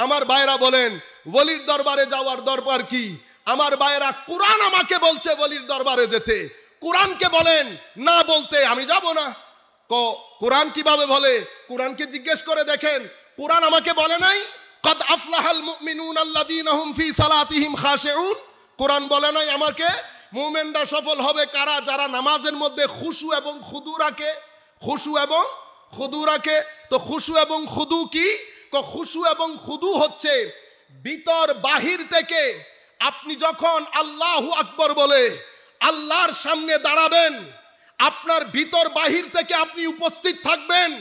আমার ভাইরা বলেন ওলির দরবারে যাওয়ার দরকার কি? আমার ভাইরা কোরআন আমাকে বলছে ওলির দরবারে যেতে, কোরআনকে বলেন না বলতে আমি যাব না। কোরআন কিভাবে বলে? কোরআনকে জিজ্ঞেস করে দেখেন, কোরআন আমাকে বলে নাই কদ আফলাহাল মুমিনুন আল্লাযীনা হুম ফি সালাতিহিম খাশিউন? কোরআন বলে নাই আমাকে মুমিনরা সফল হবে কারা? যারা নামাজের মধ্যে খুশু এবং খুদু রাখে। খুশু এবং খুদু রাখে। তো খুশু এবং খুদু কি? খুশু এবং খুদু হচ্ছে ভিতর বাহির থেকে আপনি যখন আল্লাহু আকবার বলে আল্লাহর সামনে দাঁড়াবেন, আপনার ভিতর বাহির থেকে আপনি উপস্থিত থাকবেন,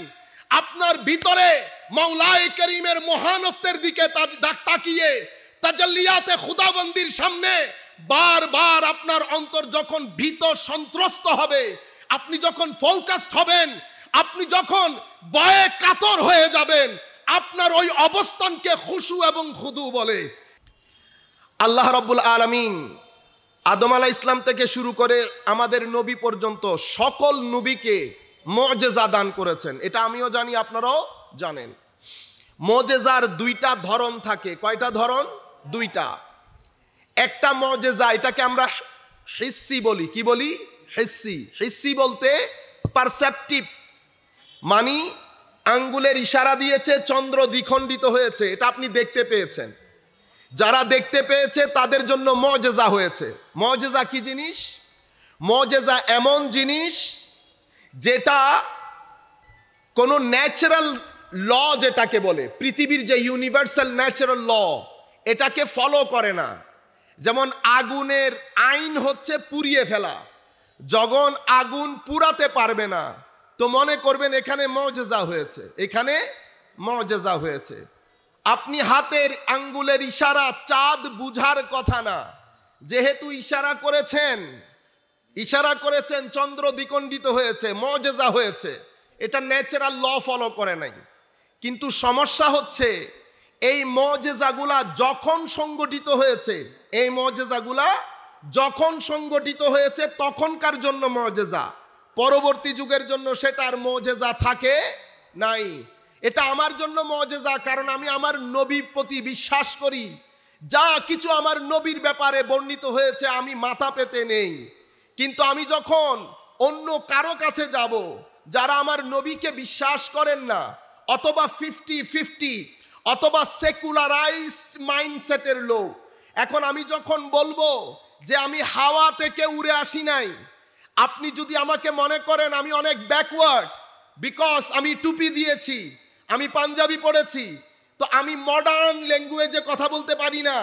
আপনার ভিতরে মাওলায়ে করিমের মহানত্বের দিকে তাকিয়ে তাজাল্লিয়াতে খুদাবন্দির সামনে বারবার আপনার অন্তর যখন ভীত সন্ত্রস্ত হবে, আপনি যখন ফোকাসড হবেন, আপনি যখন ভয়ে কাতর হয়ে যাবেন, আপনার ওই অবস্থানকে খুশু এবং খুদু বলে। আল্লাহ রাব্বুল আলামিন আদম আলাইহিস ইসলাম থেকে শুরু করে আমাদের নবী পর্যন্ত সকল নবীকে মুআজিজা দান করেছেন। এটা আমিও জানি, আপনারাও জানেন। মুআজিজার দুইটা ধরন থাকে। কয়টা ধরন? দুইটা। একটা মুআজিজা, এটাকে আমরা হিসসি বলি। কি বলি? হিসসি। হিসসি বলতে পারসেপটিভ, মানে আঙ্গুলের ইশারা দিয়েছে, চন্দ্র দ্বিখণ্ডিত হয়েছে, এটা আপনি দেখতে পেয়েছেন। যারা দেখতে পেয়েছে তাদের জন্য মুআজিজা হয়েছে। মুআজিজা কি জিনিস? মুআজিজা এমন জিনিস যেটা কোনো ন্যাচারাল ল, যেটাকে বলে পৃথিবীর যে ইউনিভার্সাল ন্যাচারাল ল, এটাকে ফলো করে না। যেমন আগুনের আইন হচ্ছে পুড়িয়ে ফেলা। যখন আগুন পুরাতে পারবে না তো মনে করবেন এখানে মুআজিজা হয়েছে, এখানে মুআজিজা হয়েছে। আপনি হাতের আঙ্গুলের ইশারা চাঁদ বুঝার কথা না, যেহেতু ইশারা করেছেন চন্দ্র দ্বিখণ্ডিত হয়েছে, মুআজিজা হয়েছে। এটা ন্যাচারাল ল ফলো করে নাই। কিন্তু সমস্যা হচ্ছে এই মুআজিজাগুলা যখন সংগঠিত হয়েছে, এই মুআজিজাগুলা যখন সংগঠিত হয়েছে তখনকার জন্য মুআজিজা, পরবর্তী যুগের জন্য সেটার মুআজিজা থাকে নাই। এটা আমার জন্য মুআজিজা, কারণ আমি আমার নবীর প্রতি বিশ্বাস করি। যা কিছু আমার নবীর ব্যাপারে বর্ণিত হয়েছে আমি মাথা পেতে নেই। কিন্তু আমি যখন অন্য কারো কাছে যাব যারা আমার নবীকে বিশ্বাস করেন না, অথবা 50-50 অথবা সেকুলারাইজড মাইন্ডসেটের লোক, এখন আমি যখন বলবো যে আমি হাওয়া থেকে উড়ে আসি নাই, আপনি যদি আমাকে মনে করেন আমি অনেক ব্যাকওয়ার্ড বিকজ আমি টুপি দিয়েছি, আমি পাঞ্জাবি পড়েছি, তো আমি মডার্ন ল্যাঙ্গুয়েজে কথা বলতে পারি না,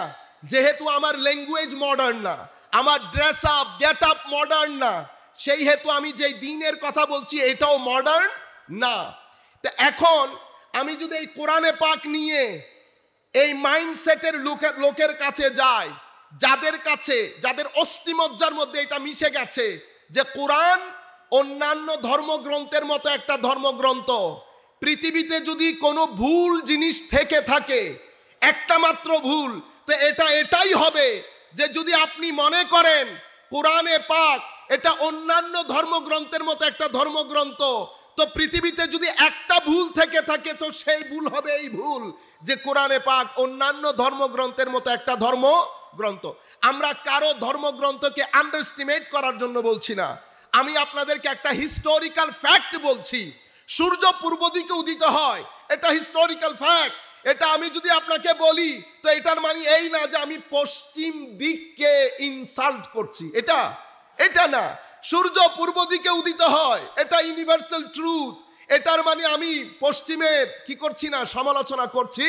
যেহেতু আমার ল্যাঙ্গুয়েজ মডার্ন না, আমার dress up get up modern না, সেই হেতু আমি যেই দিনের কথা বলছি এটাও মডার্ন না। তো এখন আমি যদি এই কোরআনে পাক নিয়ে এই মাইন্ডসেটের লোকের কাছে যাই, যাদের অস্থিমজ্জার মধ্যে এটা মিশে গেছে যে কোরআন অন্যান্য ধর্মগ্রন্থের মতো একটা ধর্মগ্রন্থ, পৃথিবীতে যদি কোনো ভুল জিনিস থেকে থাকে, একটা মাত্র ভুল, তো এটাই হবে যে যদি আপনি মনে করেন কোরআনে পাক এটা অন্যান্য ধর্মগ্রন্থের মতো একটা ধর্মগ্রন্থ, তো পৃথিবীতে যদি একটা ভুল থেকে থাকে তো সেই ভুল হবে এই ভুল যে কোরআনে পাক অন্যান্য ধর্মগ্রন্থের মতো একটা ধর্মগ্রন্থ। আমরা কারো ধর্মগ্রন্থকে আন্ডারএস্টিমেট করার জন্য বলছি না, আমি আপনাদেরকে একটা হিস্টোরিক্যাল ফ্যাক্ট বলছি। সূর্য পূর্ব দিকে উদিত হয়, এটা হিস্টোরিক্যাল ফ্যাক্ট। এটা আমি যদি আপনাকে বলি তো এটার মানে এই না যে আমি পশ্চিম দিককে ইনসাল্ট করছি, এটা না। সূর্য পূর্ব দিকে উদিত হয়, এটা ইউনিভার্সাল ট্রুথ। এটার মানে আমি পশ্চিমের কি করছি না, সমালোচনা করছি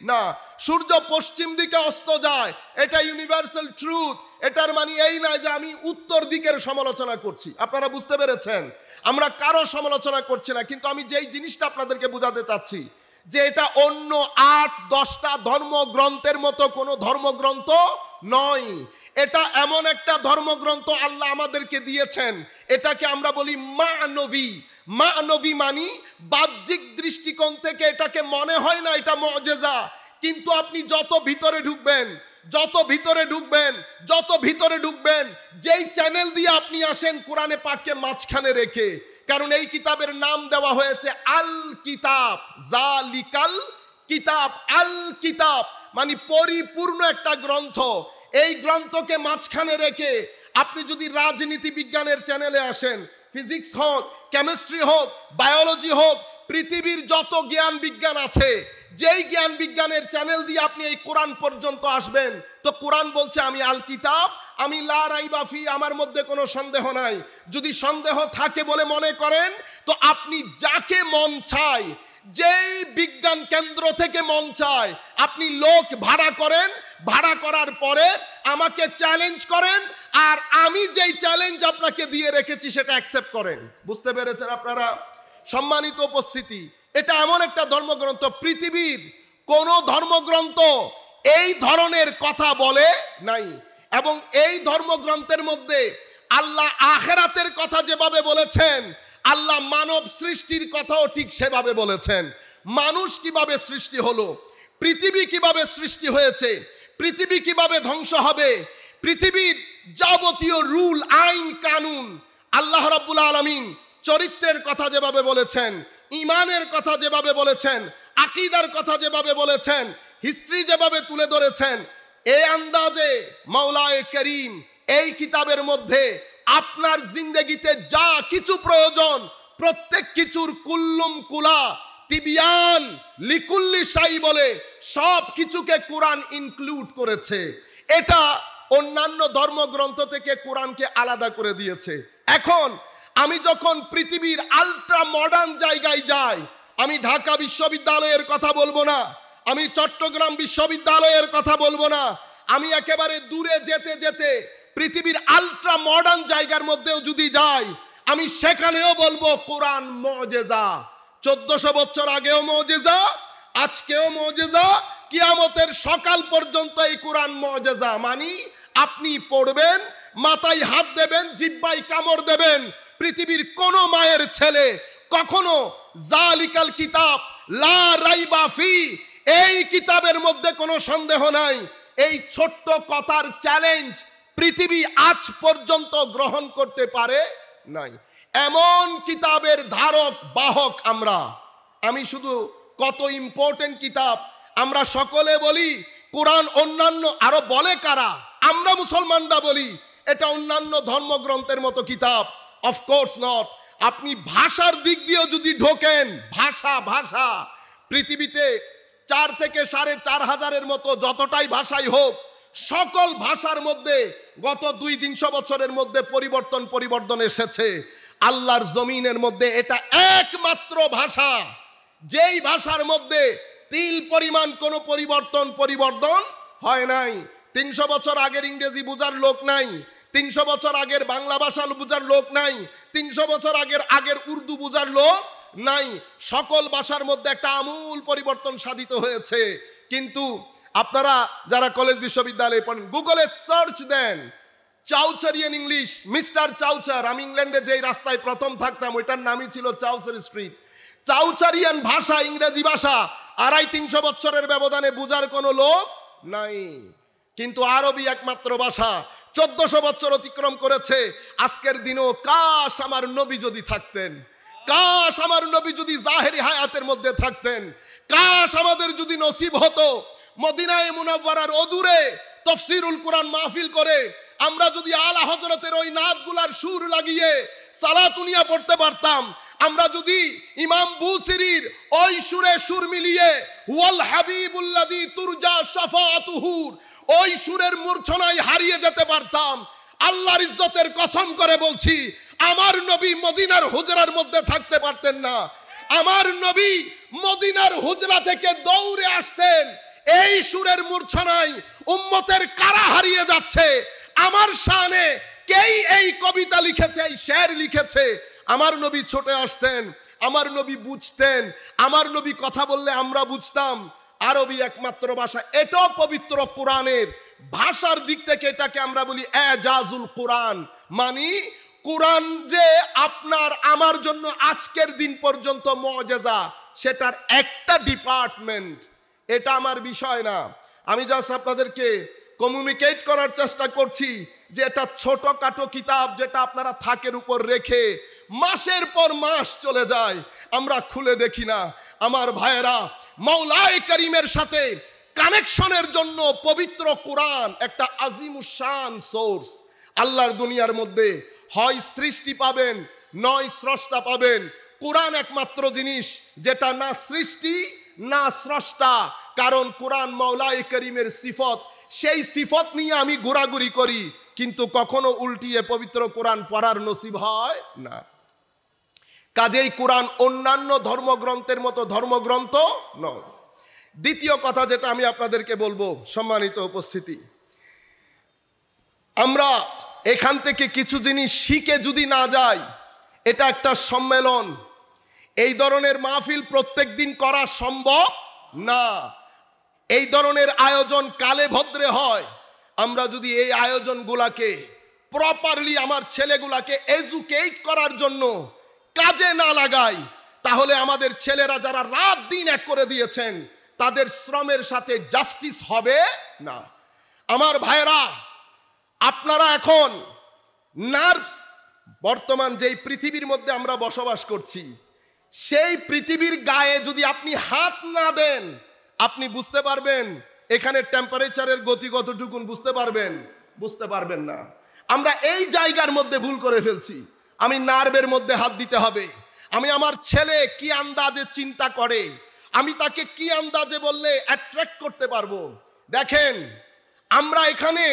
না। সূর্য পশ্চিম দিকে অস্ত যায়, এটা ইউনিভার্সাল ট্রুথ। এটার মানে এই না যে আমি উত্তর দিকের সমালোচনা করছি। আপনারা বুঝতে পেরেছেন? আমরা কারো সমালোচনা করছি না, কিন্তু আমি যেই জিনিসটা আপনাদেরকে বোঝাতে চাচ্ছি যে এটা অন্য 8-10টা ধর্মগ্রন্থের মতো কোনো ধর্মগ্রন্থ নয়। এটা এমন একটা ধর্মগ্রন্থ আল্লাহ আমাদেরকে দিয়েছেন, এটাকে আমরা বলি মানবী। মানবী মানি বাহ্যিক দৃষ্টিকোণ থেকে এটাকে মনে হয় না এটা মুআজিজা, কিন্তু আপনি যত ভিতরে ঢুকবেন, যেই চ্যানেল দিয়ে আপনি আসেন কোরআনে পাককে মাঝখানে রেখে, কারণ এই কিতাবের নাম দেওয়া হয়েছে আল কিতাব, জালিকাল কিতাব, আল কিতাব মানে পরিপূর্ণ একটা গ্রন্থ। এই গ্রন্থকে মাঝখানে রেখে আপনি যদি রাজনীতি বিজ্ঞানের চ্যানেলে আসেন, ফিজিক্স হোক, কেমিস্ট্রি হোক, বায়োলজি হোক, পৃথিবীর যত জ্ঞান বিজ্ঞান আছে, যেই জ্ঞান বিজ্ঞানের চ্যানেল দিয়ে আপনি এই কোরআন পর্যন্ত আসবেন, তো কোরআন বলছে আমি আল কিতাব, আমি লা রাইবা ফি, আমার মধ্যে কোনো সন্দেহ নাই। যদি সন্দেহ থাকে বলে মনে করেন, তো আপনি যাকে মন চায়, যেই বিজ্ঞান কেন্দ্র থেকে মন চায়, আপনি লোক ভাড়া করেন, ভাড়া করার পরে আমাকে চ্যালেঞ্জ করেন, আর আমি যেই চ্যালেঞ্জ আপনাকে দিয়ে রেখেছি সেটা অ্যাকসেপ্ট করেন। বুঝতে পেরেছেন আপনারা? সম্মানিত উপস্থিতি, এটা এমন একটা ধর্মগ্রন্থ, পৃথিবীর কোন ধর্মগ্রন্থ এই ধরনের কথা বলে নাই। এবং এই ধর্মগ্রন্থের মধ্যে আল্লাহ আখিরাতের কথা যেভাবে বলেছেন, আল্লাহ মানব সৃষ্টির কথাও ঠিক সেভাবে বলেছেন। মানুষ কিভাবে সৃষ্টি হলো, পৃথিবী কিভাবে সৃষ্টি হয়েছে, পৃথিবী কিভাবে ধ্বংস হবে, পৃথিবীর যাবতীয় রুল, আইন কানুন, আল্লাহ রাব্বুল আলামিন চরিত্রের কথা যেভাবে বলেছেন, ইমানের কথা যেভাবে বলেছেন, আকীদার কথা যেভাবে বলেছেন, হিস্ট্রি যেভাবে তুলে ধরেছেন, এই আন্দাজে মাওলায়ে করিম এই কিতাবের মধ্যে আপনার জিন্দেগিতে যা কিছু প্রয়োজন, প্রত্যেক কিছুর কুল্লুম কুলা তিবিয়ান লিকুল্লি শাই বলে সব কিছুকে কোরআন ইনক্লুড করেছে। এটা অন্যান্য ধর্মগ্রন্থ থেকে কোরআনকে আলাদা করে দিয়েছে। এখন আমি যখন পৃথিবীর আলট্রা মডার্ন জায়গায় যাই, আমি ঢাকা বিশ্ববিদ্যালয়ের কথা বলবো না, আমি চট্টগ্রাম বিশ্ববিদ্যালয়ের কথা বলবো না, আমি একেবারে দূরে যেতে যেতে পৃথিবীর আলট্রা মডার্ন জায়গার মধ্যেও যদি যাই, আমি সেখানেও বলবো কোরআন মুজিজা। 1400 বছর আগেও মুজিজা, আজকেও মুজিজা, কিয়ামতের সকাল পর্যন্ত এই কোরআন মুজিজা। মানে আপনি পড়বেন, মাথায় হাত দেবেন, জিহ্বায় কামড় দেবেন, পৃথিবীর কোন মায়ের ছেলে কখনো জালিকাল কিতাব লা রাইবা ফি, এই কিতাবের মধ্যে কোনো সন্দেহ নাই, এই ছোট্ট কথার চ্যালেঞ্জ পৃথিবী আজ পর্যন্ত গ্রহণ করতে পারে নাই। এমন কিতাবের ধারক বাহক আমরা। আমি শুধু কত ইম্পর্টেন্ট কিতাব, আমরা সকলে বলি কোরআন অন্যান্য, আরো বলে কারা? আমরা মুসলমানরা বলি এটা অন্যান্য ধর্মগ্রন্থের মতো কিতাব। Of course not. আপনি ভাষার দিক দিয়েও যদি ঢোকেন, ভাষা পৃথিবীতে 4 থেকে 4,500 মতো যতটাই ভাষাই হোক, সকল ভাষার মধ্যে গত 200-300 বছরের মধ্যে পরিবর্তন এসেছে। আল্লাহর জমিনের মধ্যে এটা একমাত্র ভাষা, যেই ভাষার মধ্যে তিল পরিমাণ কোনো পরিবর্তন হয় নাই। 300 বছর আগের ইংরেজি বুঝার লোক নাই, 300 বছর আগের বাংলা ভাষা বুঝার লোক নাই, 300 বছর আগের উর্দু বুঝার লোক নাই। সকল ভাষার মধ্যে একটা আমূল পরিবর্তন সাধিত হয়েছে। কিন্তু আপনারা যারা কলেজ বিশ্ববিদ্যালয়ে পড়েন, গুগলে সার্চ দেন চাউচারিয়ান ইংলিশ, মিস্টার চাউচার। আমি ইংল্যান্ডে যেই রাস্তায় প্রথম থাকতাম ওইটার নামই ছিল চাউচার স্ট্রিট। চাউচারিয়ান ভাষা, ইংরেজি ভাষা 250-300 বছরের ব্যবধানে বুঝার কোনো লোক নাই। কিন্তু আরবি একমাত্র ভাষা, 1400 বছর অতিক্রম করেছে। আজকের দিনও কাশ আমার নবী যদি থাকতেন, কাশ আমার নবী যদি জাহেরি হায়াতের মধ্যে থাকতেন, কাশ আমাদের যদি নসিব হতো মদিনায়ে মুনাওয়ারার অদূরে তাফসীরুল কুরআন মাহফিল করে আমরা যদি আলা হযরতের ওই নাতগুলার সুর লাগিয়ে সালাতুনিয়া পড়তে পারতাম, আমরা যদি ইমাম বুসিরির ওই সুরে সুর মিলিয়ে ওয়াল হাবিবুল্লাযী তুরজা শাফাআতুহু ওই সুরের মূর্ছনায় হারিয়ে যেতে পারতাম, আল্লাহর ইজ্জতের কসম করে বলছি আমার নবী মদিনার হুজরার মধ্যে থাকতে পারতেন না। আমার নবী মদিনার হুজরা থেকে দৌড়ে আসতেন, এই সুরের মূর্ছনায় উম্মতের কারা হারিয়ে যাচ্ছে, আমার শানে কেই এই কবিতা লিখেছে, এই শের লিখেছে, আমার নবী ছুটে আসতেন, আমার নবী বুঝতেন, আমার নবী কথা বললে আমরা বুঝতাম। আরবি একমাত্র ভাষা, এটাও পবিত্র কোরআনের ভাষার দিক থেকে এটাকে আমরা বলি এজাজুল কোরআন। মানে কোরআন যে আপনার আমার জন্য আজকের দিন পর্যন্ত মুজিজা, সেটার একটা ডিপার্টমেন্ট। এটা আমার বিষয় না, আমি জাস্ট আপনাদেরকে কমিউনিকেট করার চেষ্টা করছি যে এটা ছোটখাটো কিতাব যেটা আপনারা থাকের উপর রেখে মাসের পর মাস চলে যায়, আমরা খুলে দেখি না। আমার ভাইয়েরা, মাওলায়ে কারীমের সাথে কানেকশনের জন্য পবিত্র কোরআন একটা আজিমুশান সোর্স। আল্লাহর দুনিয়ার মধ্যে হয় সৃষ্টি পাবেন, নয় স্রষ্টা পাবেন। কোরআন একমাত্র জিনিস যেটা না সৃষ্টি না স্রষ্টা, কারণ কোরআন মাওলায়ে কারীমের সিফত। সেই সিফত নিয়ে আমি ঘোরাঘুরি করি, কিন্তু কখনো উল্টিয়ে পবিত্র কোরআন পড়ার নসিব হয় না। কাজেই কোরআন অন্যান্য ধর্মগ্রন্থের মতো ধর্মগ্রন্থ নয়। দ্বিতীয় কথা যেটা আমি আপনাদেরকে বলবো, সম্মানিত উপস্থিতি, আমরা এখান থেকে কিছু জিনিস শিখে যদি না যাই, এটা একটা সম্মেলন। এই ধরনের মাহফিল প্রত্যেক দিন করা সম্ভব না। এই ধরনের আয়োজন কালে ভদ্রে হয়। আমরা যদি এই আয়োজনগুলাকে প্রপারলি আমার ছেলেগুলাকে এডুকেট করার জন্য কাজে না লাগাই, তাহলে আমাদের ছেলেরা যারা রাত দিন এক করে দিয়েছেন তাদের শ্রমের সাথে জাস্টিস হবে না। আমার ভাইরা, আপনারা এখন বর্তমান যেই পৃথিবীর মধ্যে আমরা বসবাস করছি, সেই পৃথিবীর গায়ে যদি আপনি হাত না দেন, আপনি বুঝতে পারবেন এখানে টেম্পারেচারের গতি কতটুকুন, বুঝতে পারবেন না। আমরা এই জায়গার মধ্যে ভুল করে ফেলছি। আমি নার্ভের মধ্যে হাত দিতে হবে। আমি আমার ছেলে কি আন্দাজে চিন্তা করে, আমি তাকে কি আন্দাজে বললে অ্যাট্রাক্ট করতে পারবো। দেখেন, আমরা এখানে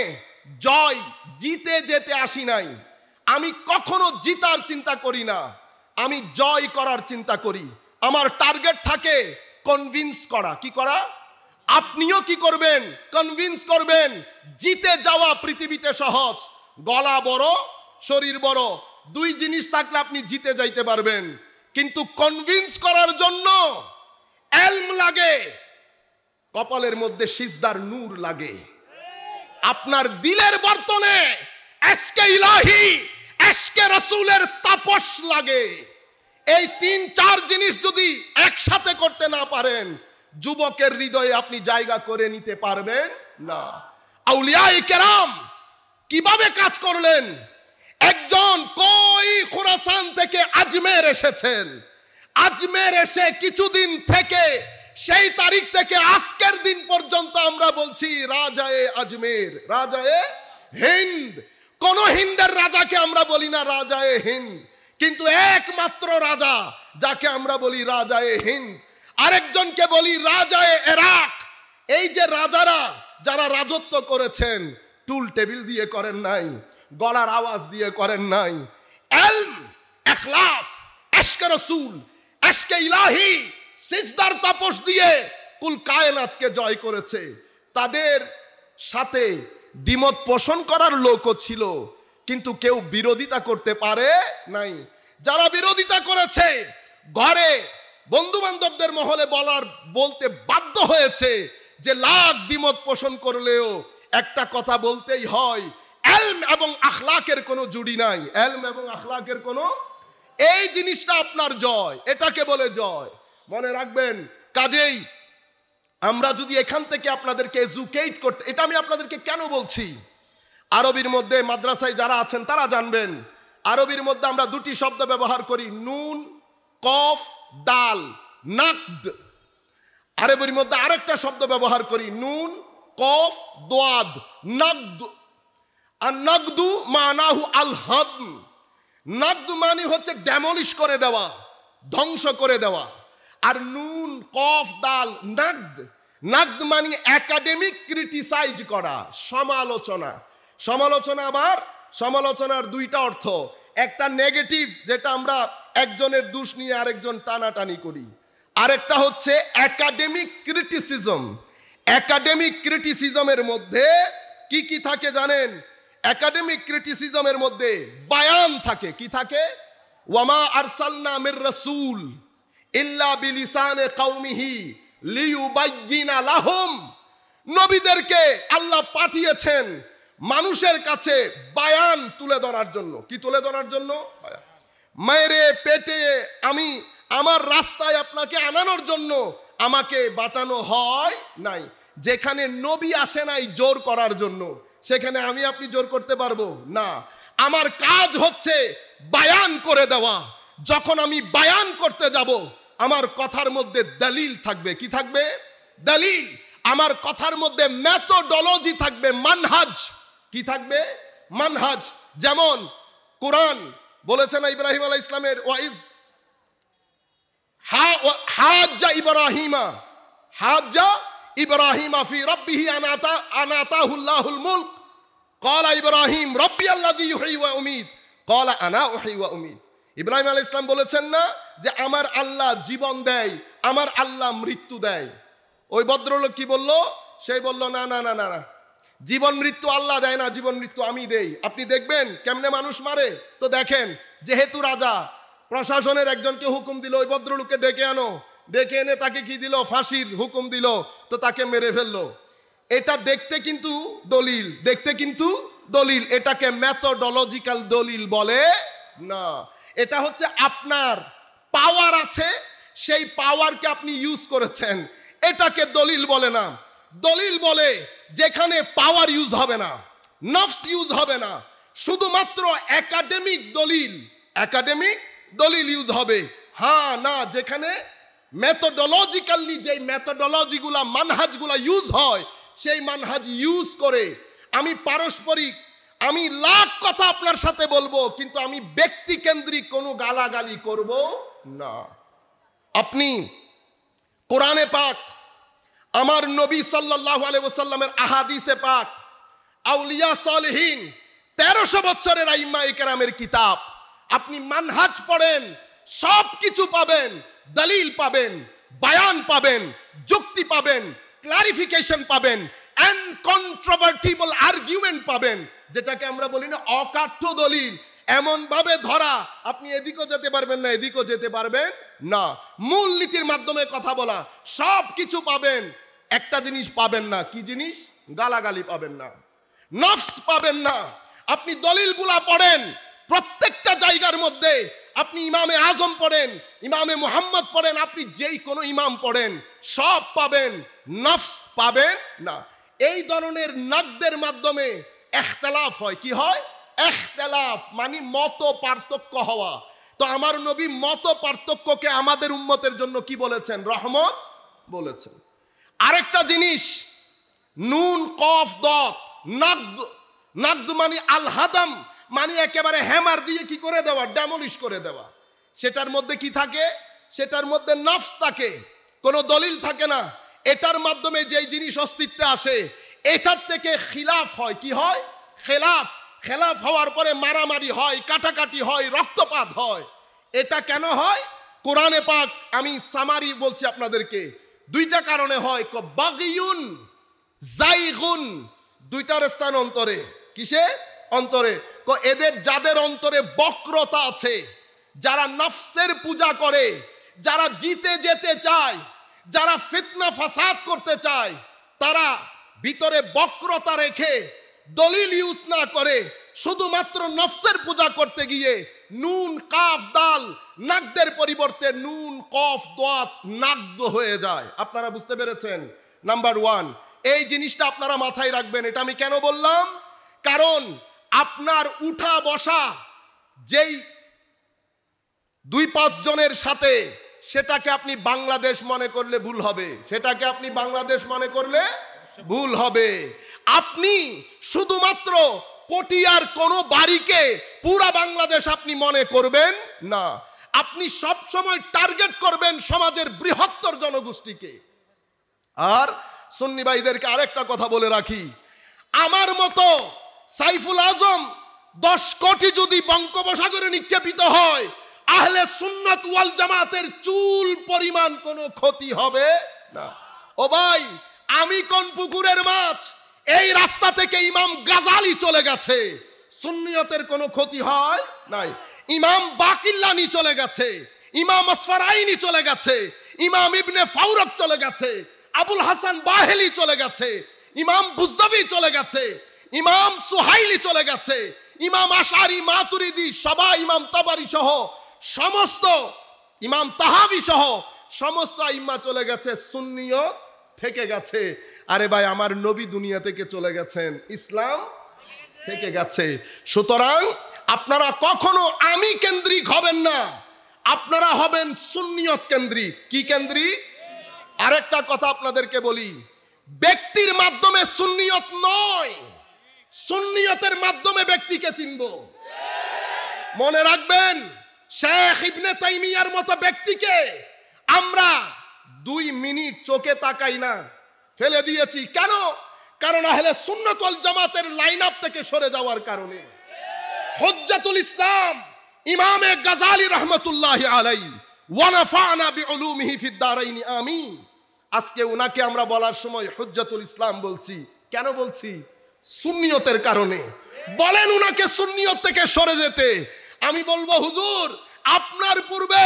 জয় জিতে যেতে আসি নাই। আমি কখনো জিতার চিন্তা করি না, আমি জয় করার চিন্তা করি। আমার টার্গেট থাকে কনভিন্স করা। কি করা? আপনিও কি করবেন? কনভিন্স করবেন। জিতে যাওয়া পৃথিবীতে সহজ, গলা বড় শরীর বড়, দুই জিনিস থাকলে আপনি জিতে যাইতে পারবেন। কিন্তু কনভিন্স করার জন্য এলম লাগে, কপালের মধ্যে সিজদার নূর লাগে, আপনার দিলের বর্তনে এশকে ইলাহি এশকে রাসূলের তাপস লাগে। এই 3-4 জিনিস যদি একসাথে করতে না পারেন, যুবকের হৃদয়ে আপনি জায়গা করে নিতে পারবেন না। আউলিয়ায়ে কেরাম কিভাবে কাজ করলেন? একজন কই খুরাসান থেকে আজমের এসেছেন। আজমের এসে কিছুদিন থেকে সেই তারিখ থেকে আজকের দিন পর্যন্ত আমরা বলছি রাজায়ে আজমের, রাজায়ে হিন্দ। কোন হিন্দের রাজাকে আমরা বলি না রাজায়ে হিন্দ, কিন্তু একমাত্র রাজা যাকে আমরা বলি রাজায়ে হিন্দ, আরেকজনকে বলি রাজায়ে ইরাক। এই যে রাজারা যারা রাজত্ব করেছেন, টুল টেবিল দিয়ে করেন নাই, গলার আওয়াজ দিয়ে করেন নাই, ইলম, ইখলাস, ইশকে রাসূল, ইশকে ইলাহি, সিজদার তাপস দিয়ে কুল কায়নাতকে জয় করেছে। তাদের সাথে দ্বিমত পোষণ করার লোকও ছিল, কিন্তু কেউ বিরোধিতা করতে পারে নাই। যারা বিরোধিতা করেছে, ঘরে বন্ধু বান্ধবদের মহলে বলতে বাধ্য হয়েছে যে লাখ দ্বিমত পোষণ করলেও একটা কথা বলতেই হয়, ইলম এবং আখলাকের কোনো জুড়ি নাই। ইলম এবং আখলাকের কোনো, এই জিনিসটা আপনার জয়, এটাকে বলে জয়। মনে রাখবেন। কাজেই আমরা যদি এখান থেকে আপনাদেরকে এডুকেট করতে, এটা আমি আপনাদেরকে কেন বলছি, আরবির মধ্যে মাদ্রাসায় যারা আছেন তারা জানবেন, আরবির মধ্যে আমরা দুটি শব্দ ব্যবহার করি, নুন কফ দাল, নাকদ। আরবির মধ্যে আরেকটা শব্দ ব্যবহার করি, নুন কফ দোয়াদ, নাকদ। আর নাকদু মানাহু আল হাদম। নাকদু মানে হচ্ছে ডেমলিশ করে দেওয়া, ধ্বংস করে দেওয়া। আর নুন কফ দাল নাকদ, নাকদ মানে একাডেমিক ক্রিটিসাইজ করা, সমালোচনা। সমালোচনা আবার, সমালোচনার দুইটা অর্থ, একটা নেগেটিভ যেটা আমরা একজনের দোষ নিয়ে আরেকজন টানাটানি করি, আরেকটা হচ্ছে একাডেমিক ক্রিটিসিজম। একাডেমিক ক্রিটিসিজমের মধ্যে কি কি থাকে জানেন? একাডেমিক ক্রিটিসিজমের মধ্যে বায়ান থাকে। কি থাকে? ওয়ামা আরসালনা মির রাসূল ইল্লা বিলিসানে কওমিহি লিয়ুবায়্যিনা লাহুম। নবীদেরকে আল্লাহ পাঠিয়েছেন মানুষের কাছে বায়ান তুলে ধরার জন্য। কি তুলে ধরার জন্য? মেরে পেটে আমি আমার রাস্তায় আপনাকে আনানোর জন্য আমাকে বাটানো হয় নাই। যেখানে নবী আসে নাই জোর করার জন্য, সেখানে আমি আপনি জোর করতে পারবো না। আমার কাজ হচ্ছে বায়ান করে দেওয়া। যখন আমি বায়ান করতে যাব, আমার কথার মধ্যে দলিল থাকবে। কি থাকবে? দলিল। আমার কথার মধ্যে মেথোডোলজি থাকবে, মানহাজ। কি থাকবে? মানহাজ। যেমন কোরআন বলেছে না ইব্রাহিম আলাইহিস সালামের ওয়াইজ হাজ্জা ইব্রাহিমা ফি রাব্বিহি আনাতাহুল্লাহুল মুলক ক্বালা ইব্রাহিম রাব্বি আল্লাযী ইউহয়ি ওয়া উমীত ক্বালা আনা উহয়ি ওয়া উমীত। ইব্রাহিম আলাইহিস সালাম বলেছেন না যে আমার আল্লাহ জীবন দেয়, আমার আল্লাহ মৃত্যু দেয়। ওই ভদ্রলোক কি বলল? সেই বলল না না না না, জীবন মৃত্যু আল্লাহ দেয় না, জীবন মৃত্যু আমি দেই। আপনি দেখবেন কেমনে মানুষ মারে। তো দেখেন, যেহেতু রাজা প্রশাসনের একজনকে হুকুম দিল ওই ভদ্রলোককে ডেকে আনো, ডেকে এনে তাকে কি দিল? ফাঁসির হুকুম দিল, তো তাকে মেরে ফেললো। এটা দেখতে কিন্তু দলিল, দেখতে কিন্তু দলিল। এটাকে মেথোডোলজিক্যাল দলিল বলে না। এটা হচ্ছে আপনার পাওয়ার আছে, সেই পাওয়ারকে আপনি ইউজ করেছেন, এটাকে দলিল বলে না। দলিল বলে যেখানে পাওয়ার ইউজ হবে না, নফস ইউজ হবে না, শুধুমাত্র একাডেমিক দলিল ইউজ হবে। হ্যাঁ না, যেখানে মেথোডোলজিক্যালি যে মেথোডোলজিগুলা মানহাজগুলা ইউজ হয়, সেই মানহাজ ইউজ করে আমি পারস্পরিক, আমি লাখ কথা আপনার সাথে বলবো, কিন্তু আমি ব্যক্তি কেন্দ্রিক কোনো গালাগালি করব না। আপনি কোরআনে পাক, আমার নবী সাল্লাল্লাহু আলাইহি ওয়াসাল্লামের আহাদিসে পাক, আউলিয়া সালেহীন 1300 বছরের আইম্মায়ে কেরামের কিতাব, আপনি মানহাজ পড়েন, সব কিছু পাবেন। দলিল পাবেন, বায়ান পাবেন, যুক্তি পাবেন, ক্লারিফিকেশন পাবেন, আনকন্ট্রোভার্টিবল আর্গুমেন্ট পাবেন, যেটাকে আমরা বলি না অকাঠ্য দলিল। এমন ভাবে ধরা, আপনি এদিকেও যেতে পারবেন না, এদিকেও যেতে পারবেন না। মূল নীতির মাধ্যমে কথা বলা, সব কিছু পাবেন। একটা জিনিস পাবেন না, কি জিনিস? গালাগালি পাবেন না, নফস পাবেন না। আপনি দলিলগুলা পড়েন, প্রত্যেকটা জায়গার মধ্যে আপনি ইমামে আজম পড়েন, ইমামে মুহাম্মদ পড়েন, আপনি যেই কোনো ইমাম পড়েন, সব পাবেন, নফস পাবেন না। এই ধরনের নাকদের মাধ্যমে ইখতিলাফ হয়। কি হয়? ইখতিলাফ মানে মত পার্থক্য হওয়া। তো আমার নবী মত পার্থক্যকে আমাদের উম্মতের জন্য কি বলেছেন? রহমত বলেছেন। আরেকটা জিনিস, নুন কফ দত, নাকদ মানে আল হাদাম, মানে একেবারে হ্যামার দিয়ে কি করে দেওয়া? ডেমলিশ করে দেওয়া। সেটার মধ্যে কি থাকে? সেটার মধ্যে নফস থাকে, কোনো দলিল থাকে না। এটার মাধ্যমে যেই জিনিস অস্তিত্বে আসে, এটার থেকে খিলাফ হয়। কি হয়? খেলাফ হওয়ার পরে মারামারি হয়, কাটাকাটি হয়, রক্তপাত হয়। এটা কেন হয়? কোরআনে পাক, আমি সামারি বলছি আপনাদেরকে, দুইটা কারণে হয়। বাগিয়ুন জাইগুন, দুইটার স্থান অন্তরে। কিসে? অন্তরে। এদের যাদের অন্তরে বক্রতা আছে, যারা নফসের পূজা করে, যারা জিতে যেতে চায়, যারা ফিতনা ফাসাদ করতে চায়, তারা ভিতরে বক্রতা রেখে দলিল ইউজ না করে শুধুমাত্র নফসের পূজা করতে গিয়ে নুন কাফ দাল নাকদের পরিবর্তে নুন কফ দাত নাকদ হয়ে যায়। আপনারা বুঝতে পেরেছেন? নাম্বার 1, এই জিনিসটা আপনারা মাথায় রাখবেন। এটা আমি কেন বললাম? কারণ আপনার উঠা বসা যেই 2-5 জনের সাথে, সেটাকে আপনি বাংলাদেশ মনে করলে ভুল হবে। সেটাকে আপনি বাংলাদেশ মনে করলে ভুল হবে। আপনি শুধুমাত্র পটিয়ার কোন বাড়িকে পুরা বাংলাদেশ আপনি মনে করবেন না। আপনি সব সময় টার্গেট করবেন সমাজের বৃহত্তর জনগোষ্ঠীকে। আর সুন্নি ভাইদেরকে আরেকটা কথা বলে রাখি, আমার মতো সাইফুল আজম 10 কোটি যদি বঙ্গোপসাগরে নিক্ষেপিত হয়, আহলে সুন্নাত ওয়াল জামাতের চুল পরিমাণ কোনো ক্ষতি হবে না। ও ভাই, আমি কোন পুকুরের মাছ? এই রাস্তা থেকে ইমাম গাজালি চলে গেছে, সুন্নিয়তের কোনো ক্ষতি হয় নাই। ইমাম বাকিল্লানি চলে গেছে, ইমাম আসফারাইনি চলে গেছে, ইমাম ইবনে ফাউরক চলে গেছে, আবুল হাসান বাহেলি চলে গেছে, ইমাম বুজদাবি চলে গেছে, ইমাম সুহাইলি চলে গেছে, ইমাম আশারি মাতুরিদি সবাই, ইমাম তাবারি সহ সমস্ত, ইমাম তাহাবি সহ সমস্ত আইম্মা চলে গেছে, সুন্নিয়ত থেকে গেছে। আরে ভাই, আমার নবী দুনিয়া থেকে চলে গেছেন, ইসলাম থেকে গেছে। সুতরাং আপনারা কখনো আমি কেন্দ্রিক হবেন না। আপনারা হবেন সুন্নিয়ত কেন্দ্রিক। কি কেন্দ্রিক? আরেকটা কথা আপনাদেরকে বলি, ব্যক্তির মাধ্যমে সুন্নিয়ত নয়, সুন্নিয়তের মাধ্যমে ব্যক্তিকে চিনব। মনে রাখবেন, শেখ ইবনে তাইমিয়ার মতো ব্যক্তিকে আমরা 2 মিনিট চোখে তাকাই না, ফেলে দিয়েছি। কেন? কারণ আহলে সুন্নাত ওয়াল জামাতের লাইন আপ থেকে সরে যাওয়ার কারণে। হুজ্জাতুল ইসলাম ইমামে গাজালি রাহমাতুল্লাহি আলাইহি ওয়া নাফা'না বিউলুমিহি ফিদ দারাইনি আমিন। আজকে উনাকে আমরা বলার সময় হুজ্জাতুল ইসলাম বলছি। কেন বলছি? সুন্নিয়তের কারণে। বলেন উনাকে সুন্নিয়ত থেকে সরে যেতে। আমি বলবো, হুজুর আপনার পূর্বে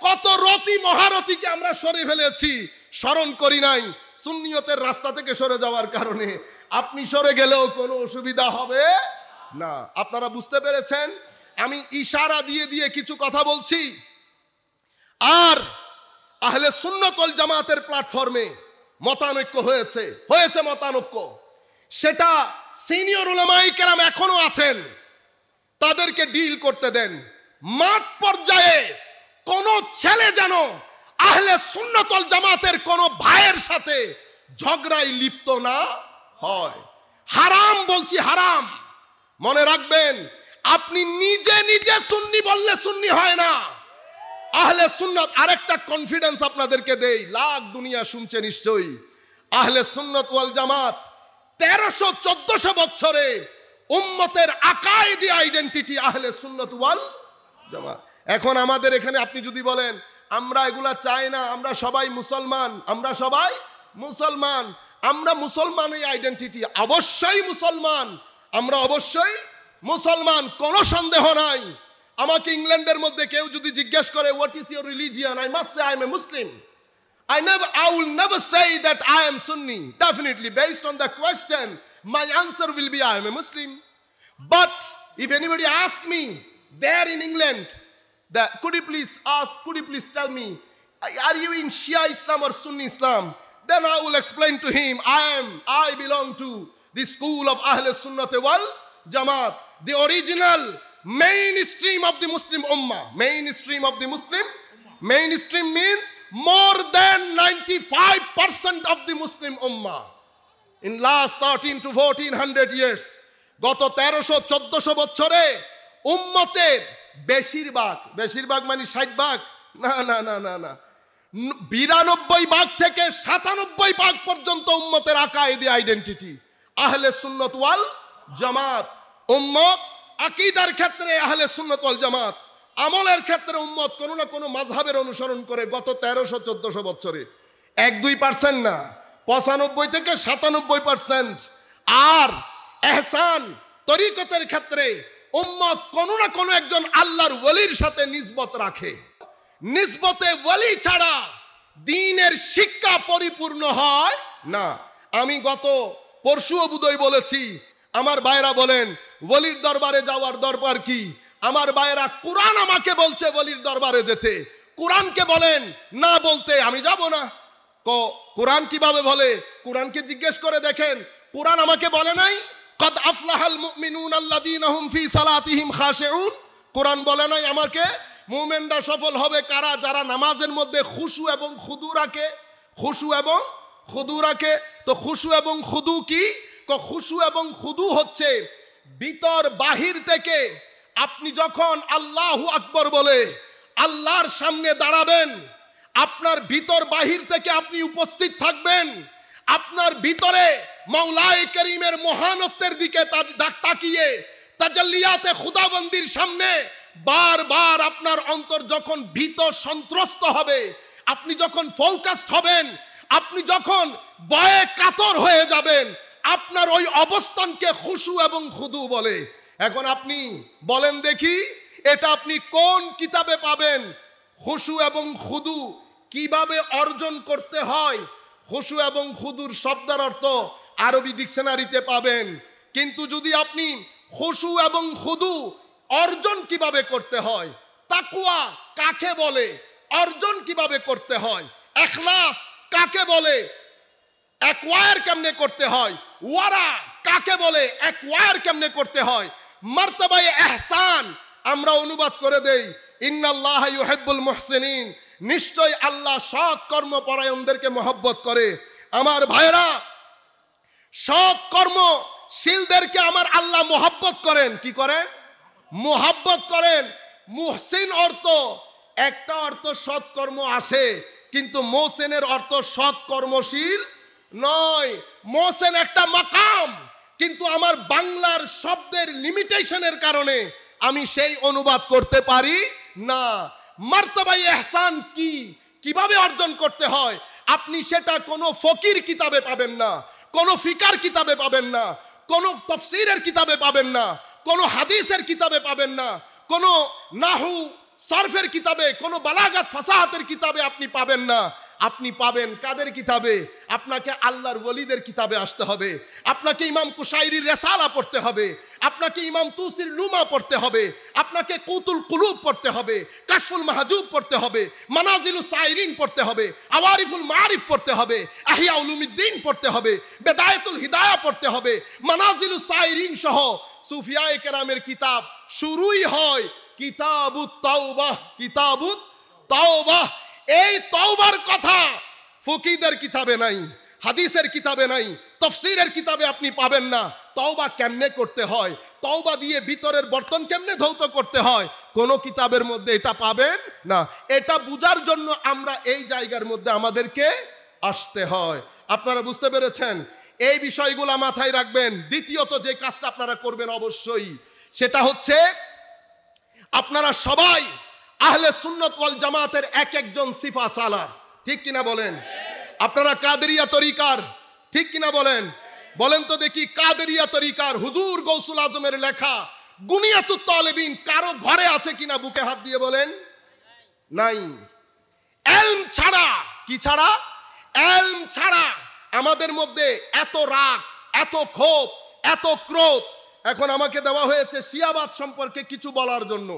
কত রতি মহারতিকে আমরা সরে ফেলেছি, স্মরণ করি নাই। সুন্নিয়তের রাস্তা থেকে সরে যাওয়ার কারণে আপনি সরে গেলেও কোনো অসুবিধা হবে না। আপনারা বুঝতে পেরেছেন? আমি ইশারা দিয়ে দিয়ে কিছু কথা বলছি। আর আহলে সুন্নাত ওয়াল জামাতের প্ল্যাটফর্মে মতানৈক্য হয়েছে মতানৈক্য। সেটা সিনিয়র উলামায়ে কেরাম এখনো আছেন, তাদেরকে ডিল করতে দেন। মাঠ পর্যায়ে কোন ছেলে যেন আহলে সুন্নাত ওয়াল জামাতের কোন ভাইয়ের সাথে ঝগড়ায় লিপ্ত না হয়। হারাম বলছি, হারাম। মনে রাখবেন, আপনি নিজে নিজে সুন্নি বললে সুন্নি হয় না। আহলে সুন্নাত, আরেকটা কনফিডেন্স আপনাদেরকে দেই, লাখ দুনিয়া শুনছে নিশ্চয়ই। আহলে সুন্নাত ওয়াল জামাত 1300-1400 বছরে উম্মতের আকাইদি আইডেন্টিটি আহলে সুন্নাত ওয়াল জামাত। এখন আমাদের এখানে আপনি যদি বলেন আমরা এগুলা চাই না, আমরা সবাই মুসলমান, আমরা সবাই মুসলমান, আমরা মুসলমান, এই আইডেন্টিটি অবশ্যই মুসলমান, আমরা অবশ্যই মুসলমান, কোনো সন্দেহ নাই। আমাকে ইংল্যান্ডের মধ্যে কেউ যদি জিজ্ঞেস করে what is your religion, I must say I M A Muslim. I will never say that I am Sunni. Definitely, based on the question, my answer will be I am a Muslim. But if anybody asks me there in England, that could you please tell me, are you in Shia Islam or Sunni Islam? Then I will explain to him, I belong to the school of Ahl Sunnah wal Jamaat, the original mainstream of the Muslim Ummah. Mainstream means more than 95% of the Muslim Ummah. In last 13 to 1400 years, গত 1300-1400 বছরে উম্মতের বেশিরভাগ মানে 60%, না 92% থেকে 97% পর্যন্ত উম্মতের আকাইদি identity আহলে সুন্নাত ওয়াল জামাত। উম্মত আকীদার ক্ষেত্রে আহলে সুন্নাত ওয়াল জামাত, আমলের ক্ষেত্রে উম্মত কোনো না কোনো মাযহাবের অনুসরণ করে গত 1300-1400 বছরে। 1-2% না, 95 থেকে 97%। আর ইহসান তরিকতের ক্ষেত্রে উম্মত কোনো না কোনো একজন আল্লাহর ওলির সাথে নিসবত রাখে। নিসবতে ওলি ছাড়া দ্বীনের শিক্ষা পরিপূর্ণ হয় না। আমি গত পরশুও বুধই বলেছি, আমার ভাইরা বলেন ওলির দরবারে যাওয়ার দরকার কি? আমার ভাইরা, কোরআন আমাকে বলছে ওলির দরবারে যেতে, কোরআনকে বলেন না বলতে আমি যাব না। কোরআন কিভাবে বলে? কোরআনকে জিজ্ঞেস করে দেখেন, কোরআন আমাকে বলে নাই কদ আফলাহাল মুমিনুনা আল্লাযীনা হুম ফি সালাতিহিম খাশিউন? কোরআন বলে নাই আমাকে মুমিনরা সফল হবে কারা? যারা নামাজের মধ্যে খুশু এবং খুদু রাখে। তো খুশু এবং খুদু কি? খুশু এবং খুদু হচ্ছে ভিতর বাহির থেকে আপনি যখন আল্লাহু আকবার বলে আল্লাহর সামনে দাঁড়াবেন, আপনার ভিতর বাহির থেকে আপনি উপস্থিত থাকবেন, আপনার ভিতরে মাওলায়ে কারীমের মহানত্বের দিকে তাকিয়ে তাজাল্লিয়াতে খুদাবন্দির সামনে বারবার আপনার অন্তর যখন ভীত সন্ত্রস্ত হবে, আপনি যখন ফোকাসড হবেন, আপনি যখন ভয়ে কাতর হয়ে যাবেন, আপনার ওই অবস্থানকে খুশু এবং খুদু বলে। এখন আপনি বলেন দেখি, এটা আপনি কোন কিতাবে পাবেন? খুশু এবং খুদু কিভাবে অর্জন করতে হয়? খুশু এবং খুদুর শব্দের অর্থ আরবি ডিকশনারিতে পাবেন। কিন্তু যদি আপনি খুশু এবং খুদু অর্জন কিভাবে করতে হয়, তাকওয়া কাকে বলে, অর্জন কিভাবে করতে হয়, ইখলাস কাকে বলে, অ্যাকোয়ার কেমনে করতে হয়, ওয়ারা কাকে বলে, অ্যাকোয়ার কেমনে করতে হয়, মারতাবায়ে ইহসান আমরা অনুবাদ করে দেই ইন্নাল্লাহা ইউহিব্বুল মুহসিনিন, নিশ্চয় আল্লাহ সৎ কর্মপরায়ণদেরকে মহব্বত করে। আমার ভাইরা, সৎ কর্মশীলদেরকে আমার আল্লাহ মহব্বত করেন। কি করেন? মহব্বত করেন। মুহসিন অর্থ, একটা অর্থ সৎকর্ম আসে, কিন্তু মোহসেনের অর্থ সৎ কর্মশীল নয়। মোহসেন একটা মাকাম, কিন্তু আমার বাংলার শব্দের লিমিটেশনের কারণে আমি সেই অনুবাদ করতে পারি না। মার্তবা ইহসান কি, কিভাবে অর্জন করতে হয়, আপনি সেটা কোনো ফকির কিতাবে পাবেন না, কোনো ফিকার কিতাবে পাবেন না, কোনো তাফসীরের কিতাবে পাবেন না, কোনো হাদিসের কিতাবে পাবেন না, কোনো নাহু সরফের কিতাবে, কোনো বালাগাত ফাসাহাতের কিতাবে আপনি পাবেন না। আপনি পাবেন কাদের কিতাবে? আপনাকে আল্লাহর ওলিদের কিতাবে আসতে হবে, আপনাকে ইমাম কুশাইরির রিসালা পড়তে হবে, আপনাকে ইমাম তুসির লুমা পড়তে হবে, আপনাকে কুতুল কুলুব পড়তে হবে, কাশফুল মাহজুব পড়তে হবে, মানাজিলুস সাইরিন পড়তে হবে, আওয়ারিফুল মারিফ পড়তে হবে, আহিয়া উলুমিদ্দিন পড়তে হবে, বেদায়াতুল হিদায়া পড়তে হবে। মানাজিলুস সাইরিন সহ সুফিয়ায়ে কেরামের কিতাব শুরুই হয় কিতাবুত তাওবাহ, কিতাবুত তাওবাহ। এই তওবার কথা ফকিহদের কিতাবে নাই, হাদিসের কিতাবে নাই, তাফসীরের কিতাবে আপনি পাবেন না। তওবা কেমনে করতে হয়, তওবা দিয়ে ভিতরের বর্তন কেমনে ধৌত করতে হয়, কোন কিতাবের মধ্যে এটা পাবেন না। এটা বুঝার জন্য আমরা এই জায়গার মধ্যে আমাদেরকে আসতে হয়। আপনারা বুঝতে পেরেছেন? এই বিষয়গুলো মাথায় রাখবেন। দ্বিতীয়ত যে কাজটা আপনারা করবেন অবশ্যই, সেটা হচ্ছে আপনারা সবাই আহলে সুন্নাত ওয়াল জামাতের এক একজন সিফা সালার, ঠিক কিনা বলেন? আপনারা কাদেরিয়া তরিকার, ঠিক কিনা বলেন? বলেন তো দেখি, কাদেরিয়া তরিকার হুজুর গৌসুল আজমের লেখা গুনিয়াতুত তালেবিন কারো ঘরে আছে কিনা? বুকে হাত দিয়ে বলেন। নাই। এলম ছাড়া, কি ছাড়া? এলম ছাড়া আমাদের মধ্যে এত রাগ, এত ক্ষোভ, এত ক্রোধ। এখন আমাকে দেওয়া হয়েছে শিয়াবাদ সম্পর্কে কিছু বলার জন্য।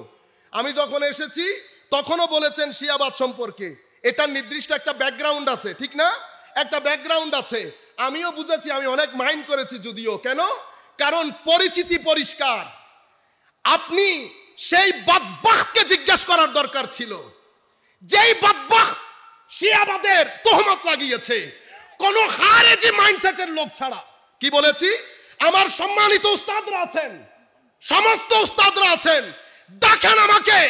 আমি যখন এসেছি তখনও বলেছেন শিয়াবাদ সম্পর্কে, এটা নির্দিষ্ট একটা ব্যাকগ্রাউন্ড আছে, ঠিক না? একটা ব্যাকগ্রাউন্ড আছে। আমিও বুঝেছি, আমি অনেক মাইন্ড করেছি যদিও। কেন? কারণ পরিচিতি পরিষ্কার। আপনি সেই বাদবাখকে জিজ্ঞেস করার দরকার ছিল, যেই বাদবাখ শিয়াবাদের তোহমত লাগিয়েছে কোন খারেজি মাইন্ডসেটের লোক ছাড়া। কি বলেছি? আমার সম্মানিত উস্তাদরা আছেন, সমস্ত উস্তাদরা আছেন, দেখেন আমাকে,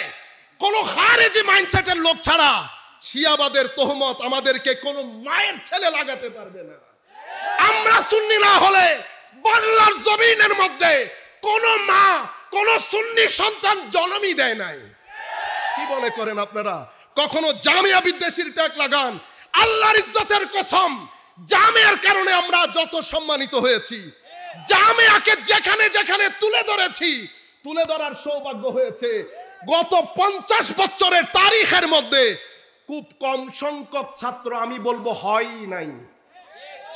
কোন খারেজি মাইন্ডসেটের লোক ছাড়া শিয়াবাদের তোহমত আমাদেরকে কোন মায়ের ছেলে লাগাতে পারবে না। আমরা সুন্নি না হলে বাংলার জমিনের মধ্যে কোন মা কোন সুন্নি সন্তান জন্মই দেয় নাই। কি মনে করেন আপনারা? কখনো জামিয়া বিদ্বেষীর ট্যাগ লাগান, আল্লাহর ইজ্জতের কসম, জামিয়ার কারণে আমরা যত সম্মানিত হয়েছি, জামিয়াকে যেখানে যেখানে তুলে ধরেছি, তুলে ধরার সৌভাগ্য হয়েছে। গত 50 বছরের তারিখের মধ্যে খুব কম সংখ্যক ছাত্র, আমি বলবো হয়ই নাই।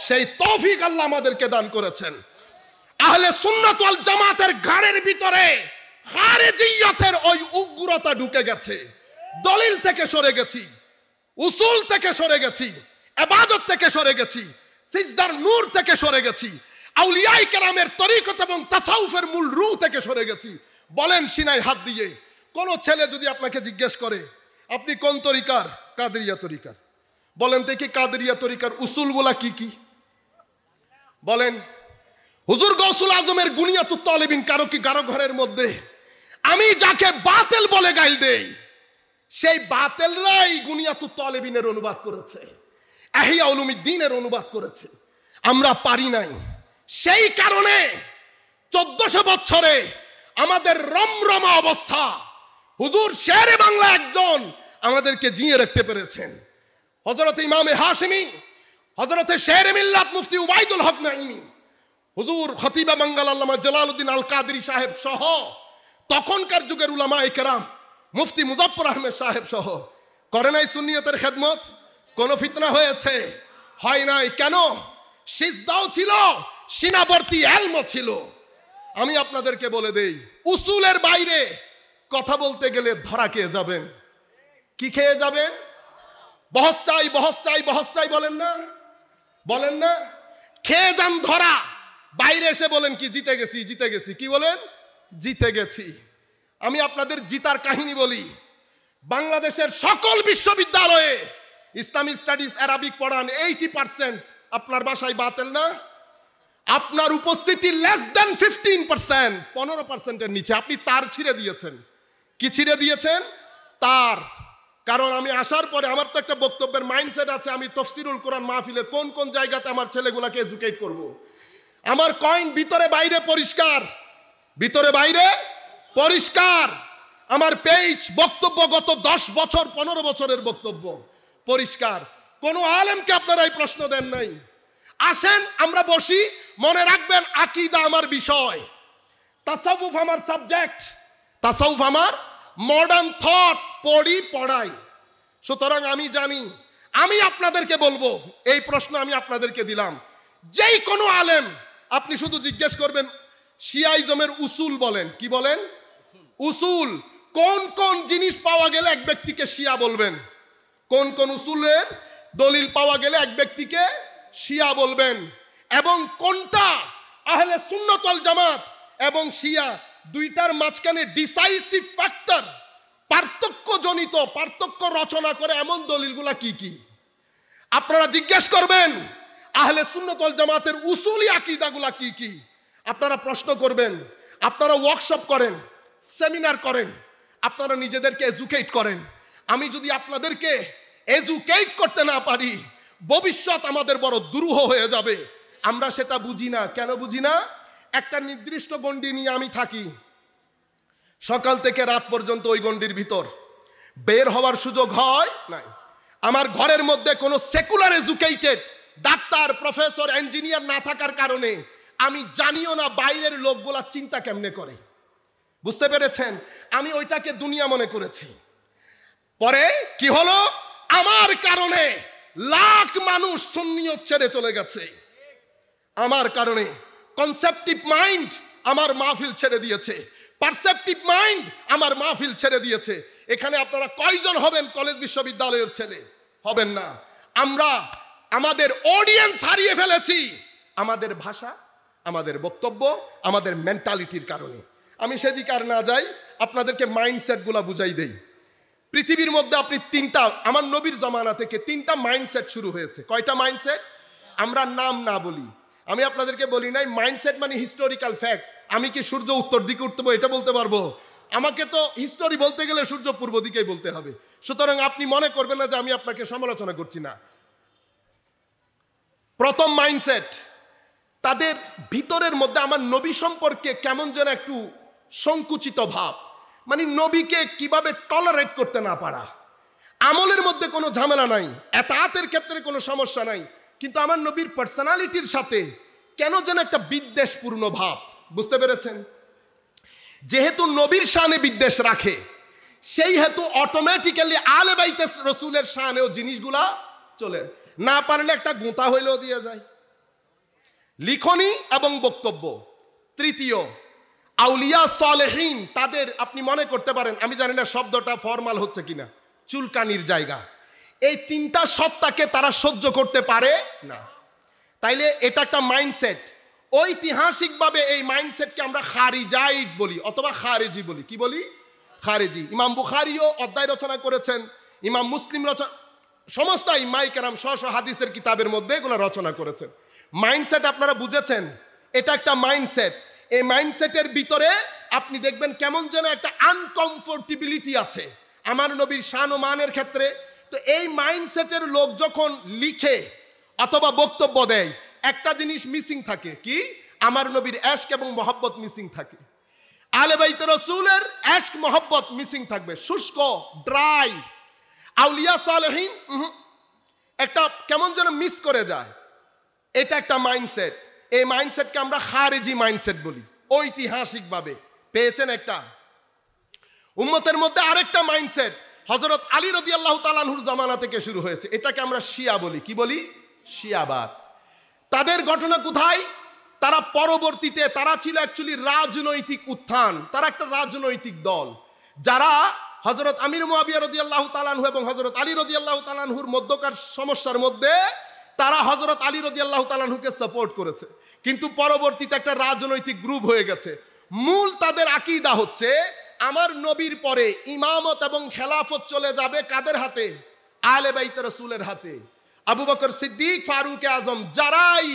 সেই তৌফিক আল্লাহ আমাদেরকে দান করেছেন। আহলে সুন্নাত ওয়াল জামাতের ঘরের ভিতরে খারেজিয়তের ওই উগ্রতা ঢুকে গেছে। দলিল থেকে সরে গেছি, উসুল থেকে সরে গেছি, ইবাদত থেকে সরে গেছি, সিজদার নূর থেকে সরে গেছি, আউলিয়ায়ে কেরামের তরিকত এবং তাসাউফের মূল রূহ থেকে সরে গেছি। বলেন সিনায় হাত দিয়ে, কোন ছেলে যদি আপনাকে জিজ্ঞেস করে আপনি কোন তরিকার? কাদেরিয়া তরিকার। বলেন দেখি কাদেরিয়া তরিকার উসুলগুলা কি কি? বলেন। হুজুর গৌসুল আজমের গুনিয়াতুত তালেবিন কারো কি কারো ঘরের মধ্যে? আমি যাকে বাতিল বলে গাইল দেই, সেই বাতিলরাই গুনিয়াতুত তালেবিনের অনুবাদ করেছে, ইহয়া উলুমিদ্দিনের অনুবাদ করেছে। আমরা পারি নাই। সেই কারণে 1400 বছরে আমাদের রমরমা অবস্থা হুজুর শেরে বাংলা একজন আমাদেরকে জিয়ে রাখতে পেরেছেন। হযরত ইমামে হাশিমি, হযরত শেরে মিল্লাত মুফতি উবাইদুল হক নাঈমি, হুজুর খতিবে বাঙ্গাল আল্লামা জালালউদ্দিন আল কাদেরী সাহেব সহ তখনকার যুগের উলামায়ে কেরাম, মুফতি মুজাফফর আহমেদ সাহেব সহ করে নাই সুন্নিয়তের খেদমত? কোন ফিতনা হয়েছে? হয় নাই। কেন? সিজদাও ছিল, সীমাবর্তী ইলমও ছিল। আমি আপনাদেরকে বলে দেই, উসুলের বাইরে কথা বলতে গেলে ধরা খেয়ে যাবেন। কি খেয়ে যাবেন? বহস চাই, বহস চাই, বহস চাই বলেন না? বলেন না? খেয়ে যান ধরা। বাইরে এসে বলেন কি জিতে গেছি, জিতে গেছি। কি বলেন? জিতে গেছি। আমি আপনাদের জিতার কাহিনী বলি। বাংলাদেশের সকল বিশ্ববিদ্যালয়ে ইসলামিক স্টাডিজ অ্যারাবিক পড়ান, 80% আপনার বাসায় বাতিল না? আপনার উপস্থিতি লেস দেন 15%, 15%-এর নিচে। আপনি তার ছিঁড়ে দিয়েছেন। কি ছিঁড়ে দিয়েছেন? তার। কারণ আমি আসার পরে আমার তো একটা বক্তব্যের মাইন্ডসেট আছে, আমি তাফসীরুল কোরআন মাহফিলে কোন কোন জায়গাতে আমার ছেলেগুলোকে এডুকেট করব। আমার কয়েন ভিতরে বাইরে পরিষ্কার, ভিতরে বাইরে পরিষ্কার। আমার পেজ বক্তব্য গত 10 বছর 15 বছরের বক্তব্য পরিষ্কার। কোন আলেমকে আপনারা এই প্রশ্ন দেন নাই। আসেন আমরা বসি, মনে রাখবেন আকীদা আমার বিষয়, তাসাউফ আমার সাবজেক্ট, তাসাউফ আমার মডার্ন থট পড়ি পড়াই। সুতরাং আমি জানি, আমি আপনাদেরকে বলবো, এই প্রশ্ন আমি আপনাদেরকে দিলাম, যেই কোনো আলেম আপনি শুধু জিজ্ঞেস করবেন শিয়াইজমের উসুল বলেন। কি বলেন? উসুল। কোন কোন জিনিস পাওয়া গেলে এক ব্যক্তিকে শিয়া বলবেন? কোন কোন উসুলের দলিল পাওয়া গেলে এক ব্যক্তিকে শিয়া বলবেন? এবং কোনটা আহলে সুন্নাত ওয়াল জামাত এবং শিয়া দুইটার মাঝখানে ডিসাইসিভ ফ্যাক্টর, পার্থক্যজনিত, পার্থক্য রচনা করে এমন দলিলগুলা কি কি? আপনারা জিজ্ঞেস করবেন আহলে সুন্নাত ওয়াল জামাতের উসুলি আকীদাগুলা কি কি? আপনারা প্রশ্ন করবেন, আপনারা ওয়ার্কশপ করেন, সেমিনার করেন, আপনারা নিজেদেরকে এডুকেট করেন। আমি যদি আপনাদেরকে এডুকেট করতে না পারি, ভবিষ্যৎ আমাদের বড় দুরূহ হয়ে যাবে। আমরা সেটা বুঝি না। কেন বুঝি না? একটা নির্দিষ্ট গণ্ডি নিয়ে আমি থাকি, সকাল থেকে রাত পর্যন্ত ওই গণ্ডির ভিতর বের হওয়ার সুযোগ হয় নাই। আমার ঘরের মধ্যে কোনো secular educated doctor, professor, engineer না থাকার কারণে আমি জানিও না বাইরের লোকগুলা চিন্তা কেমনে করে। বুঝতে পেরেছেন? আমি ওইটাকে দুনিয়া মনে করেছি। পরে কি হলো? আমার কারণে লাখ মানুষ সুন্নিয়ত ছেড়ে চলে গেছে। আমার কারণে কনসেপটিভ মাইন্ড আমার মাহফিল ছেড়ে দিয়েছে, পারসেপটিভ মাইন্ড আমার মাহফিল ছেড়ে দিয়েছে। এখানে আপনারা কয়জন হবেন কলেজ বিশ্ববিদ্যালয়ের ছেলে? হবেন না। আমরা আমাদের অডিয়েন্স হারিয়ে ফেলেছি আমাদের ভাষা, আমাদের বক্তব্য, আমাদের মেন্টালিটির কারণে। আমি সেদিকে আর না যাই, আপনাদেরকে মাইন্ডসেটগুলো বুঝাই দেই। পৃথিবীর মধ্যে আপনি তিনটা, আমার নবীর জামানা থেকে তিনটা মাইন্ডসেট শুরু হয়েছে। কয়টা মাইন্ডসেট? আমরা নাম না বলি। আমি আপনাদেরকে বলি নাই মাইন্ডসেট মানে হিস্টোরিক্যাল ফ্যাক্ট। আমি কি সূর্য উত্তর দিকে উঠতে এটা বলতে পারবো? আমাকে তো হিস্টোরি বলতে গেলে সূর্য পূর্ব দিকেই বলতে হবে। সুতরাং আপনি মনে করবেন না যে আমি আপনাকে সমালোচনা করছি না। প্রথম মাইন্ডসেট, তাদের ভিতরের মধ্যে আমার নবী সম্পর্কে কেমন যেন একটু সংকুচিত ভাব, মানে নবীকে কিভাবে টলারেট করতে না পারা। আমলের মধ্যে কোনো ঝামেলা নাই, এতাতের ক্ষেত্রে কোনো সমস্যা নাই, কিন্তু আমার নবীর পার্সোনালিটির সাথে কেন যেন একটা বিদ্বেষপূর্ণ ভাব। বুঝতে পেরেছেন? যেহেতু নবীর শানে বিদ্বেষ রাখে, সেই হেতু অটোমেটিক্যালি আলে বাইতে রসুলের শানেও জিনিসগুলা চলে না পারলে একটা গোঁতা হইলেও দিয়ে যায়। লিখনি এবং বক্তব্য। তৃতীয়, আউলিয়া সালেহীন, তাদের আপনি মনে করতে পারেন, আমি জানি না শব্দটা ফরমাল হচ্ছে কিনা, চুলকানির জায়গা। এই তিনটা সত্তাকে তারা সহ্য করতে পারে না। তাইলে এটা একটা মাইন্ডসেট। ঐতিহাসিকভাবে এই মাইন্ডসেটকে আমরা খারিজাইট বলি অথবা খারেজি বলি। কি বলি? খারেজি। ইমাম বুখারীও অধ্যায় রচনা করেছেন, ইমাম মুসলিম রচনা, সমস্ত ইমাম কেরাম স্ব স্ব হাদিসের কিতাবের মধ্যে এগুলো রচনা করেছেন। মাইন্ডসেট আপনারা বুঝেছেন, এটা একটা মাইন্ডসেট। এই মাইন্ডসেটের ভিতরে আপনি দেখবেন কেমন যেন একটা আনকমফোর্টেবিলিটি আছে আমার নবীর শান ও মানের ক্ষেত্রে। তো এই মাইন্ডসেটের লোক যখন লিখে অথবা বক্তব্য দেয়, একটা জিনিস মিসিং থাকে। কি? আমার নবীর এশক এবং মহব্বত মিসিং থাকে। আলে বাইতে রাসূলের এশক মহব্বত মিসিং থাকবে, শুষ্ক, ড্রাই। আউলিয়া সালেহীন একটা কেমন যেন মিস করে যায়। এটা একটা মাইন্ডসেট। এই মাইন্ডসেটকে আমরা খারেজি মাইন্ডসেট বলি ঐতিহাসিকভাবে। পেয়েছেন একটা? উম্মতের মধ্যে আরেকটা মাইন্ডসেট হযরত আলী রাদিয়াল্লাহু তাআলা আনহুর জামানা থেকে শুরু হয়েছে। এটাকে আমরা শিয়া বলি। কি বলি? শিয়াবাদ। তাদের ঘটনা কোথায়? তারা পরবর্তীতে, তারা ছিল অ্যাকচুয়ালি রাজনৈতিক উত্থান, তারা একটা রাজনৈতিক দল যারা হযরত আমির মুয়াবিয়া রাদিয়াল্লাহু তাআলা আনহু এবং হযরত আলী রাদিয়াল্লাহু তাআলা আনহুর মধ্যকার সমস্যার মধ্যে তারা হযরত আলী রাদিয়াল্লাহু তাআলা আনহুকে সাপোর্ট করেছে, কিন্তু পরবর্তীতে একটা রাজনৈতিক গ্রুপ হয়ে গেছে। মূল তাদের আকীদা হচ্ছে আমার নবীর পরে ইমামত এবং খেলাফত চলে যাবে কাদের হাতে? আহলে বাইত রাসূলের হাতে। আবু বকর সিদ্দিক, ফারুক আজম যারাই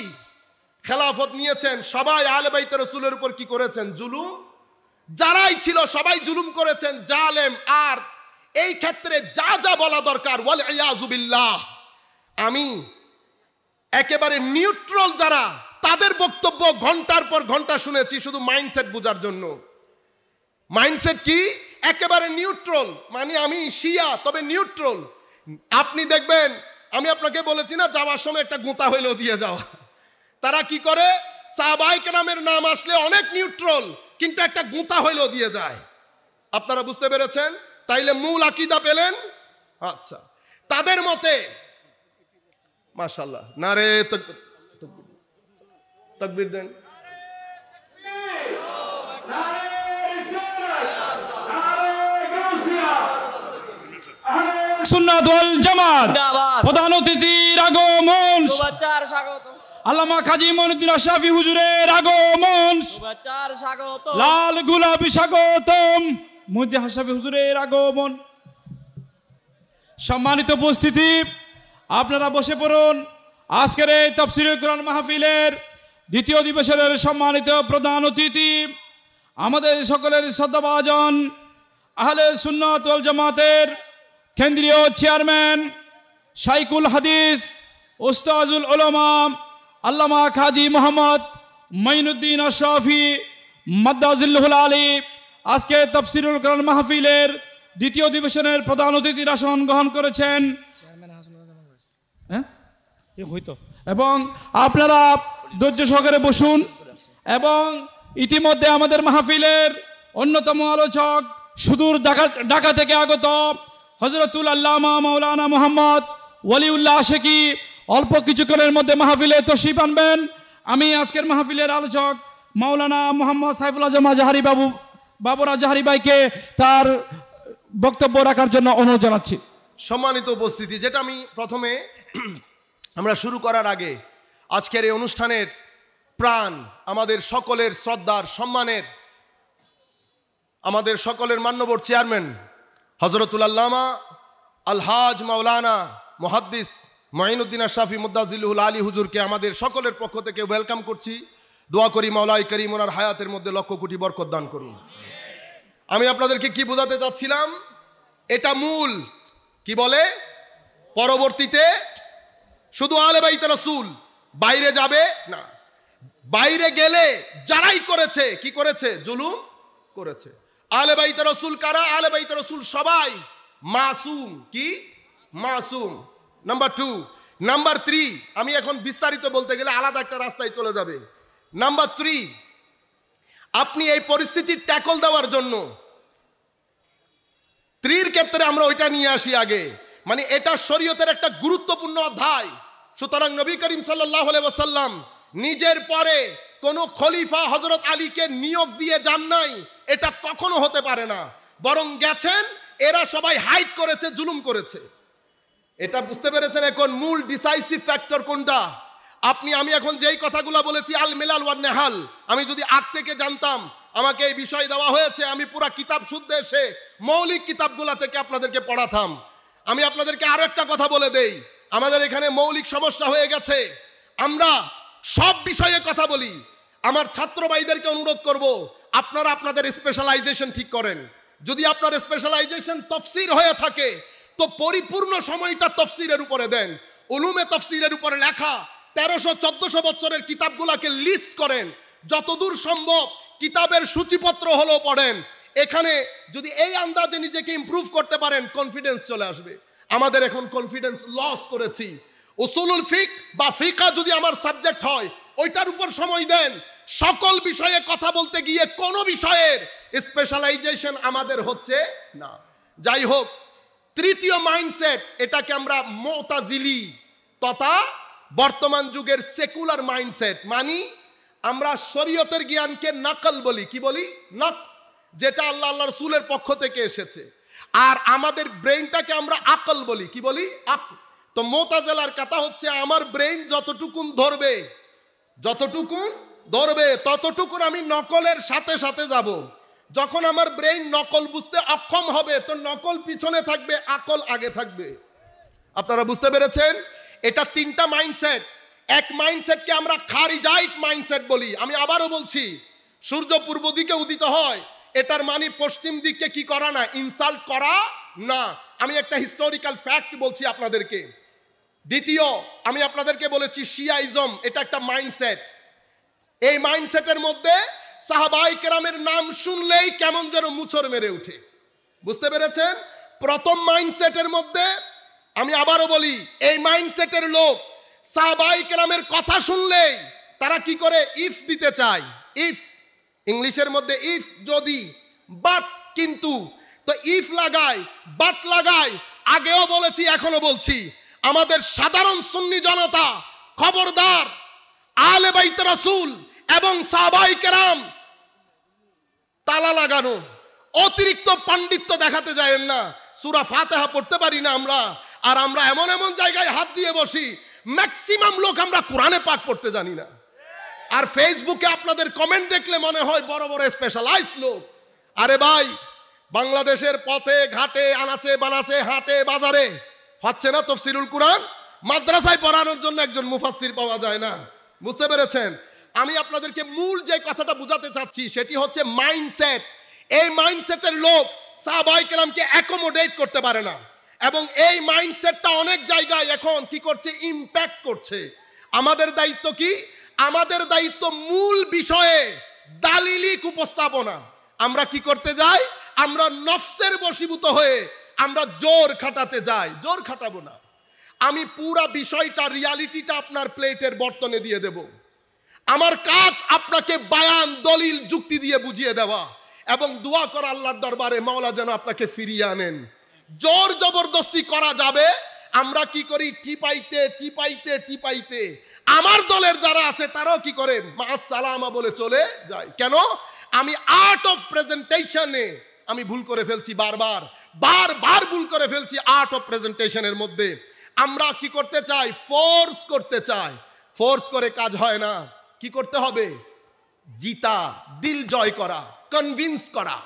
খেলাফত নিয়েছেন সবাই আহলে বাইত রাসূলের উপর কি করেছেন? জুলুম। যারাই ছিল সবাই জুলুম করেছেন, জালেম। আর এই ক্ষেত্রে যা যা বলা দরকার ওয়াল ইয়াযু বিল্লাহ, আমি একেবারে নিউট্রাল যারা তাদের বক্তব্য ঘন্টার পর ঘন্টা শুনেছি শুধু মাইন্ডসেট বোঝার জন্য। মাইন্ডসেট কি? একেবারে নিউট্রাল, মানে আমি শিয়া তবে নিউট্রাল। আপনি দেখবেন, আমি আপনাকে বলেছি না যাওয়ার সময় একটা গোঁতা হইলেও দিয়ে যাওয়া। তারা কি করে? সাহাবায়ে কেরামের নাম আসলে অনেক নিউট্রাল, কিন্তু একটা গোঁতা হইলেও দিয়ে যায়। আপনারা বুঝতে পেরেছেন? তাইলে মূল আকীদা পেলেন। আচ্ছা, তাদের মতে মাশাআল্লাহ নারে তাকবীর দেন। সুন্নাত ওয়াল জামাত প্রধান অতিথির আগমন, শুভেচ্ছার স্বাগত। আল্লামা কাজী মঈনুদ্দিন আশরাফী হুজুরের আগমন, শুভেচ্ছার স্বাগত। লাল গোলাপি স্বাগতম মঈনুদ্দিন আশরাফী হুজুরের আগমন। সম্মানিত উপস্থিতি, আপনারা বসে পড়ুন। আজকের এই তাফসীরুল কোরআন মাহফিলের দ্বিতীয় দিবসের সম্মানিত প্রধান অতিথি, আমাদের সকলের শ্রদ্ধাভাজন আহলে সুন্নাত ওয়াল জামাতের কেন্দ্রীয় চেয়ারম্যান শাইখুল হাদিস উস্তাজুল উলামা আল্লামা কাজী মোহাম্মদ মঈনুদ্দিন আশরাফী মাদ্দাজিল্লাহুল আলী আজকে তাফসীরুল কোরআন মাহফিলের দ্বিতীয় দিবসের প্রধান অতিথির আসন গ্রহণ করেছেন। এবং আপনারা ধৈর্য সহকারে বসুন। এবং ইতিমধ্যে আমাদের মাহফিলের অন্যতম আলোচক সুদূর ঢাকা থেকে আগত হযরতুল আল্লামা মাওলানা মোহাম্মদ ওয়ালিউল্লাহ আশিকী অল্প কিছুক্ষণের মধ্যে মাহফিলে তশরিফ আনবেন। আমি আজকের মাহফিলের আলোচক মাওলানা মোহাম্মদ সাইফুল আজম আজহারি বাবর আজহারি ভাইকে তার বক্তব্য রাখার জন্য অনুরোধ জানাচ্ছি। সম্মানিত উপস্থিতি, যেটা আমি প্রথমে আমরা শুরু করার আগে আজকের এই অনুষ্ঠানের প্রাণ আমাদের সকলের শ্রদ্ধার সম্মানের আমাদের সকলের মান্যবর চেয়ারম্যান হযরতুল আল্লামা আলহাজ মাওলানা মুহাদ্দিস মঈনুদ্দিন আশরাফী মুদ্দাজিল্লাহুল আলী হুজুরকে আমাদের সকলের পক্ষ থেকে ওয়েলকাম করছি। দোয়া করি মাওলাই করিম ওনার হায়াতের মধ্যে লক্ষ কোটি বরকত দান করুন। আমি আপনাদেরকে কি বোঝাতে চাচ্ছিলাম, এটা মূল কি বলে, পরবর্তীতে শুধু আহলে বাইত রাসূল বাইরে যাবে না, বাইরে গেলে যারাই করেছে কি করেছে? জুলুম করেছে। আহলে বাইত রাসূল কারা? আহলে বাইত রাসূল সবাই মাসুম। কি মাসুম? নাম্বার 2। নাম্বার 3, আমি এখন বিস্তারিত বলতে গেলে আলাদা একটা রাস্তায় চলে যাবে। নাম্বার 3, আপনি এই পরিস্থিতির ট্যাকল দেওয়ার জন্য 3 ক্ষেত্রে আমরা ওইটা নিয়ে আসি আগে, মানে এটা শরীয়তের একটা গুরুত্বপূর্ণ অধ্যায়। সুতরাং নবী করিম সাল্লাল্লাহু আলাইহি ওয়াসাল্লাম নিজের পরে কোন খলিফা হযরত আলীকে নিয়োগ দিয়ে যান নাই, এটা কখনো হতে পারে না। বরং গেছেন, এরা সবাই হাইড করেছে, জুলুম করেছে। এটা বুঝতে পেরেছেন? এখন মূল ডিসাইসিভ ফ্যাক্টর কোনটা? আমি এখন যেই কথাগুলো বলেছি আল মিলাল ওয়ান নেহাল, আমি যদি আগ থেকে জানতাম, আমাকে এই বিষয় দেওয়া হয়েছে, আমি পুরা কিতাব শুদ্ধ এসে মৌলিক কিতাবগুলা থেকে আপনাদেরকে পড়াতাম। আমি আপনাদেরকে আরো একটা কথা বলে দেই, আমাদের এখানে মৌলিক সমস্যা হয়ে গেছে, আমরা সব বিষয়ে কথা বলি। আমার ছাত্র ভাইদেরকে অনুরোধ করব, আপনারা আপনাদের স্পেশালাইজেশন ঠিক করেন। যদি আপনার স্পেশালাইজেশন তাফসীর হয়ে থাকে তো পরিপূর্ণ সময়টা তাফসীরের উপরে দেন। উলুমে তাফসীরের উপরে লেখা 1300-1400 বছরের কিতাবগুলোকে লিস্ট করেন, যতদূর সম্ভব কিতাবের সূচিপত্র হলো পড়েন। এখানে যদি এই আন্দাজে নিজেকে ইমপ্রুভ করতে পারেন, কনফিডেন্স চলে আসবে। আমাদের এখন কনফিডেন্স লস করেছি। উসুলুল ফিক বা ফিকা যদি আমার সাবজেক্ট হয়, ওইটার উপর সময় দেন। সকল বিষয়ে কথা বলতে গিয়ে কোনো বিষয়ের স্পেশালাইজেশন আমাদের হচ্ছে না। যাই হোক, তৃতীয় মাইন্ডসেট, এটাকে আমরা মুতাজিলি তথা বর্তমান যুগের সেকুলার মাইন্ডসেট মানি। আমরা শরীয়তের জ্ঞানকে নকল বলি। কি বলি? নক, যেটা আল্লাহ আল্লাহ রাসূলের পক্ষ থেকে এসেছে। আর আমাদের ব্রেইনটাকে আমরা আকল বলি। কি বলি? আকল। তো মুতাজিলার কথা হচ্ছে আমার ব্রেইন যতটুকুন ধরবে ততটুকুন আমি নকলের সাথে সাথে যাব। যখন আমার ব্রেইন নকল বুঝতে অক্ষম হবে, তো নকল পিছনে থাকবে, আকল আগে থাকবে। আপনারা বুঝতে পেরেছেন? এটা তিনটা মাইন্ডসেট। এক মাইন্ডসেটকে আমরা খারিজাইট মাইন্ডসেট বলি। আমি আবারও বলছি, সূর্য পূর্ব দিকে উদিত হয়, এটার মানে পশ্চিম দিককে কি করা না, ইনসাল্ট করা না। আমি একটা হিস্টোরিক্যাল ফ্যাক্ট বলছি আপনাদেরকে। দ্বিতীয়, আমি আপনাদেরকে বলেছি শিয়াইজম, এটা একটা মাইন্ডসেট। এই মাইন্ডসেটের মধ্যে সাহাবায়ে কেরামের নাম শুনলেই কেমন যেন মুছর মেরে উঠে। বুঝতে পেরেছেন? প্রথম মাইন্ডসেটের মধ্যে, আমি আবারও বলি, এই মাইন্ডসেটের লোক সাহাবায়ে কেরামের কথা শুনলেই তারা কি করে, ইফ দিতে চায়। ইফ, ইংলিশের মধ্যে ইফ, যদি, বাট, কিন্তু। তো ইফ লাগায়, বাট লাগায়। আগেও বলেছি, এখনো বলছি, আমাদের সাধারণ সুন্নি জনতা খবরদার, আলে বাইত রাসূল এবং সাহাবায়ে কেরাম তালা লাগানো, অতিরিক্ত পাণ্ডিত্য দেখাতে যায়েন না। সূরা ফাতিহা পড়তে পারি না আমরা, আর আমরা এমন এমন জায়গায় হাত দিয়ে বসি, ম্যাক্সিমাম লোক আমরা কোরআনে পাক পড়তে জানি না। আর ফেসবুকে আপনাদের কমেন্ট দেখলে মনে হয় বড় বড় স্পেশালাইজ লোক। আরে ভাই, বাংলাদেশের পথে ঘাটে, আনাচে বানাচে, হাটে বাজারে হচ্ছে না তাফসীরুল কুরআন? মাদ্রাসায় পড়ানোর জন্য একজন মুফাসসির পাওয়া যায় না। বুঝতে পেরেছেন? আমি আপনাদেরকে মূল যে কথাটা বুঝাতে চাচ্ছি সেটি হচ্ছে মাইন্ডসেট। এই মাইন্ডসেটের লোক সাহাবায়ে কেরামকে অ্যাকোমোডেট করতে পারে না, এবং এই মাইন্ডসেটটা অনেক জায়গায় এখন কি করছে, ইমপ্যাক্ট করছে। আমাদের দায়িত্ব কি? আমাদের দায়িত্ব মূল বিষয়ে দালিলিক উপস্থাপনা। আমরা কি করতে যাই? আমরা নফসের বশীভূত হয়ে আমরা জোর খাটাতে যাই। জোর খাটাবো না। আমি পুরা বিষয়টা, রিয়ালিটিটা আপনার প্লেটের বর্তনে দিয়ে দেব। আমার কাজ আপনাকে বায়ান, দলিল, যুক্তি দিয়ে বুঝিয়ে দেওয়া এবং দোয়া করা আল্লাহর দরবারে, মাওলা যেন আপনাকে ফিরিয়ে আনেন। জোর জবরদস্তি করা যাবে? আমরা কি করি, টিপাইতে টিপাইতে টিপাইতে আমার দলের যারা আছে তারাও কি করে, মাস সালামা বলে চলে যায়। কেন? আমি আর্ট অফ প্রেজেন্টেশনে আমি ভুল করে ফেলছি, বারবার বারবার ভুল করে ফেলছি। আর্ট অফ প্রেজেন্টেশনের মধ্যে আমরা কি করতে চাই, ফোর্স করতে চাই। ফোর্স করে কাজ হয় না। কি করতে হবে? জিতা, দিল জয় করা, কনভিন্স করা।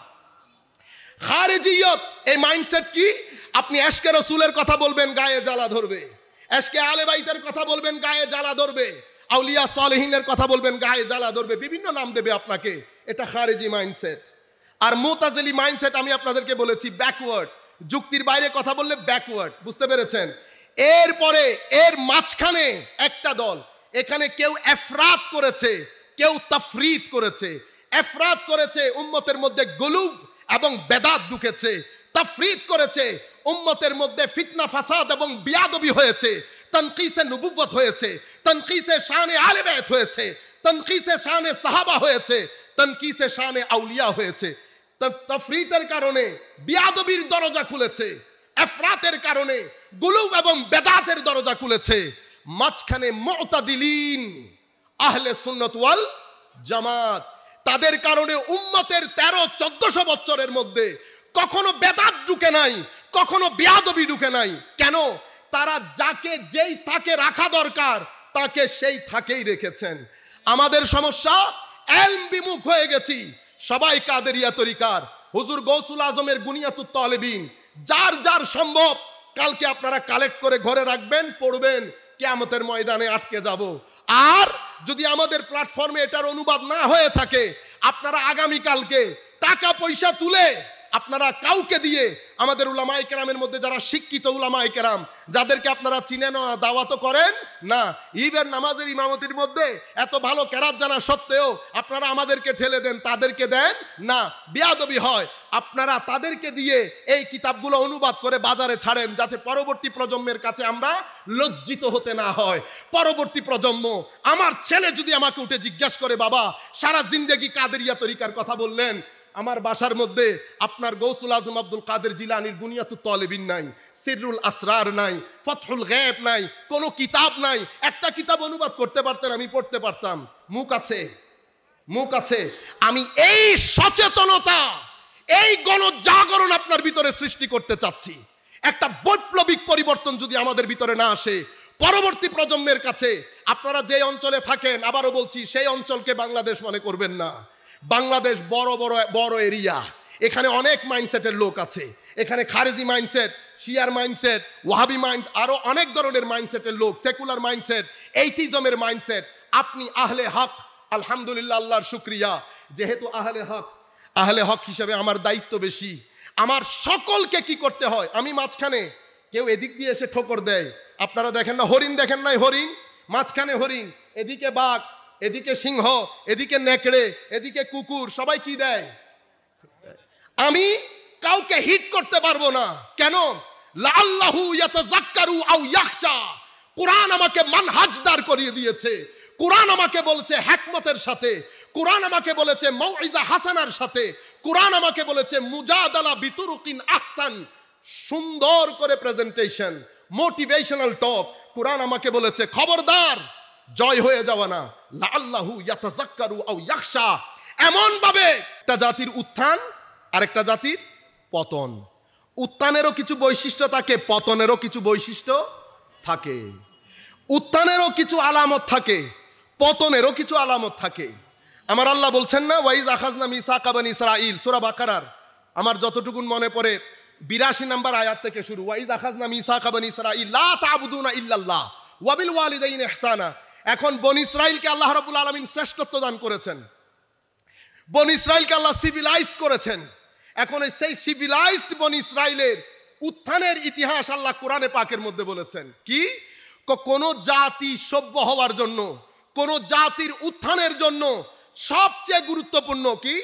খারিজিয়ত এই মাইন্ডসেট কি? আপনি এশকে রসুলের কথা বলবেন, গায়ে জ্বালা ধরবে। এশকে আলে বাইতের কথা বলবেন, গায়ে জ্বালা ধরবে। আউলিয়া সালেহিনের কথা বলবেন, গায়ে জ্বালা ধরবে। বিভিন্ন নাম দেবে আপনাকে। এটা খারিজি মাইন্ডসেট। আর মুতাজিলি মাইন্ডসেট আমি আপনাদেরকে বলেছি ব্যাকওয়ার্ড। যুক্তির বাইরে কথা বললে ব্যাকওয়ার্ড। বুঝতে পেরেছেন? এরপরে এর মাঝখানে একটা দল, এখানে কেউ এফরাত করেছে, কেউ তাফরিদ করেছে। এফরাত করেছে, উম্মতের মধ্যে গুলুব এবং বেদাত ঢুকেছে। তাফরিদ করেছে, উম্মতের মধ্যে ফিতনা ফাসাদ এবং বিয়াদবি হয়েছে। তানকিসে নবুওয়াত হয়েছে, তানকিসে শানে আলে বাইত হয়েছে, তানকিসে শানে সাহাবা হয়েছে, তানকিসে শানে আউলিয়া হয়েছে। তাফরিদের কারণে বিয়াদবির দরজা খুলেছে, এফরাতের কারণে গুলুব এবং বেদাতের দরজা খুলেছে। মাঝখানে মুতাদিলিন আহলে সুন্নাত ওয়াল জামাত, তাদের কারণে উম্মতের 1300-1400 বছরের মধ্যে কখনো বেদাত ঢুকে নাই, কখনো বিয়াদবি ঢুকে নাই। কেন? তারা যাকে যেই থাকে রাখা দরকার তাকে সেই থাকেই রেখেছেন। আমাদের সমস্যা, এলম বিমুখ হয়ে গেছি। সবাই কাদেরিয়া তরিকার, হুজুর গৌসুল আজমের গুনিয়াতুত তালেবিন, যার যার সম্ভব কালকে আপনারা কালেক্ট করে ঘরে রাখবেন, পড়বেন, কিয়ামতের ময়দানে আটকে যাব। আর যদি আমাদের প্ল্যাটফর্মে এটার অনুবাদ না হয়ে থাকে, আপনারা আগামী কালকে টাকা পয়সা তুলে আপনারা কাউকে দিয়ে আমাদের উলামায়ে কেরামের মধ্যে যারা শিক্ষিত উলামায়ে কেরাম, যাদেরকে আপনারা চিনেন না, দাওয়াতও করেন না, ঈদের নামাজের ইমামতির মধ্যে এত ভালো কেরাত জানা সত্ত্বেও আপনারা আমাদেরকে ঠেলে দেন, তাদেরকে দেন না, বিয়াদবি হয়। আপনারা তাদেরকে দিয়ে এই কিতাবগুলো অনুবাদ করে বাজারে ছাড়েন, যাতে পরবর্তী প্রজন্মের কাছে আমরা লজ্জিত হতে না হয়। পরবর্তী প্রজন্ম, আমার ছেলে যদি আমাকে উঠে জিজ্ঞাসা করে, বাবা সারা জিন্দেগি কাদেরিয়া তরিকার কথা বললেন, আমার বাসার মধ্যে আপনার গৌসুল আজম আব্দুল কাদের জিলানির বুনিয়াতুত তালেবিন নাই, সিররুল আসরার নাই, ফতহুল গায়ব নাই, কোনো কিতাব নাই। একটা কিতাব অনুবাদ করতে পারতেন, আমি পড়তে পারতাম। মুখ আছে, মুখ আছে। আমি এই সচেতনতা, এই গণজাগরণ আপনার ভিতরে সৃষ্টি করতে চাচ্ছি। একটা বৈপ্লবিক পরিবর্তন যদি আমাদের ভিতরে না আসে, পরবর্তী প্রজন্মের কাছে আপনারা যে অঞ্চলে থাকেন, আবারও বলছি, সেই অঞ্চলকে বাংলাদেশ মনে করবেন না। বাংলাদেশ বড় বড় বড় এরিয়া, এখানে অনেক মাইন্ডসেটের লোক আছে। এখানে খারেজি মাইন্ডসেট, শিয়ার মাইন্ডসেট, ওয়াহাবি মাইন্ড, আরো অনেক ধরনের মাইন্ডসেটের লোক, সেকুলার মাইন্ডসেট, এইথিজমের মাইন্ডসেট। আপনি আহলে হক, আলহামদুলিল্লাহ, আল্লাহর শুকরিয়া, যেহেতু আহলে হক হিসেবে আমার দায়িত্ব বেশি। আমার সকলকে কি করতে হয়, আমি মাঝখানে, কেউ এদিক দিয়ে এসে ঠোকর দেয়, আপনারা দেখেন না হরিণ, দেখেন নাই হরিণ, মাঝখানে হরিণ, এদিকে বাঘ, এদিকে সিংহ, এদিকে নেকড়ে, এদিকে কুকুর, সবাই কি দেয়? আমি কাউকে হিট করতে পারবো না। কেন? লাআল্লাহু ইয়াতাযাক্কারু আও ইয়াখশা। কোরআন আমাকে মানহাজদার করিয়ে দিয়েছে। কোরআন আমাকে বলছে হিকমতের সাথে, কোরআন আমাকে বলেছে মাউইজা হাসানার সাথে, কোরআন আমাকে বলেছে মুজাদালা বিতুরুকিন আহসান, সুন্দর করে প্রেজেন্টেশন, মোটিভেশনাল টক। কোরআন আমাকে বলেছে খবরদার জয় হয়ে যাওয়া না, লাআল্লাহু ইয়াতাযাক্কারু আও ইয়াখশা। এমন ভাবে একটা জাতির উত্থান আর একটা জাতির পতন। উত্থানেরও কিছু বৈশিষ্ট্য থাকে, পতনেরও কিছু বৈশিষ্ট্য থাকে। উত্থানেরও কিছু আলামত থাকে, পতনেরও কিছু আলামত থাকে। আমার আল্লাহ বলছেন না, ওয়াইজ আখাযনা মিসাকা বানি ইসরাঈল, সূরা বাকারার আমার যতটুকুন মনে পড়ে 82 নম্বর আয়াত থেকে শুরু, ওয়াইজ আখাযনা মিসাকা বানি ইসরাঈল লা তা'বুদুনা ইল্লাল্লাহ ওয়া বিল ওয়ালিদাইনি ইহসানা। এখন বনি ইসরাঈলকে আল্লাহ রাব্বুল আলামিন শ্রেষ্ঠত্ব দান করেছেন, বনি ইসরাঈলকে আল্লাহ সিভিলাইজড করেছেন। এখন সেই সিভিলাইজড বনি ইসরাঈলের উত্থানের ইতিহাস আল্লাহ কোরআনে পাকের মধ্যে বলেছেন। কি? কোন জাতি সভ্য হওয়ার জন্য, কোন জাতির উত্থানের জন্য সবচেয়ে গুরুত্বপূর্ণ কি?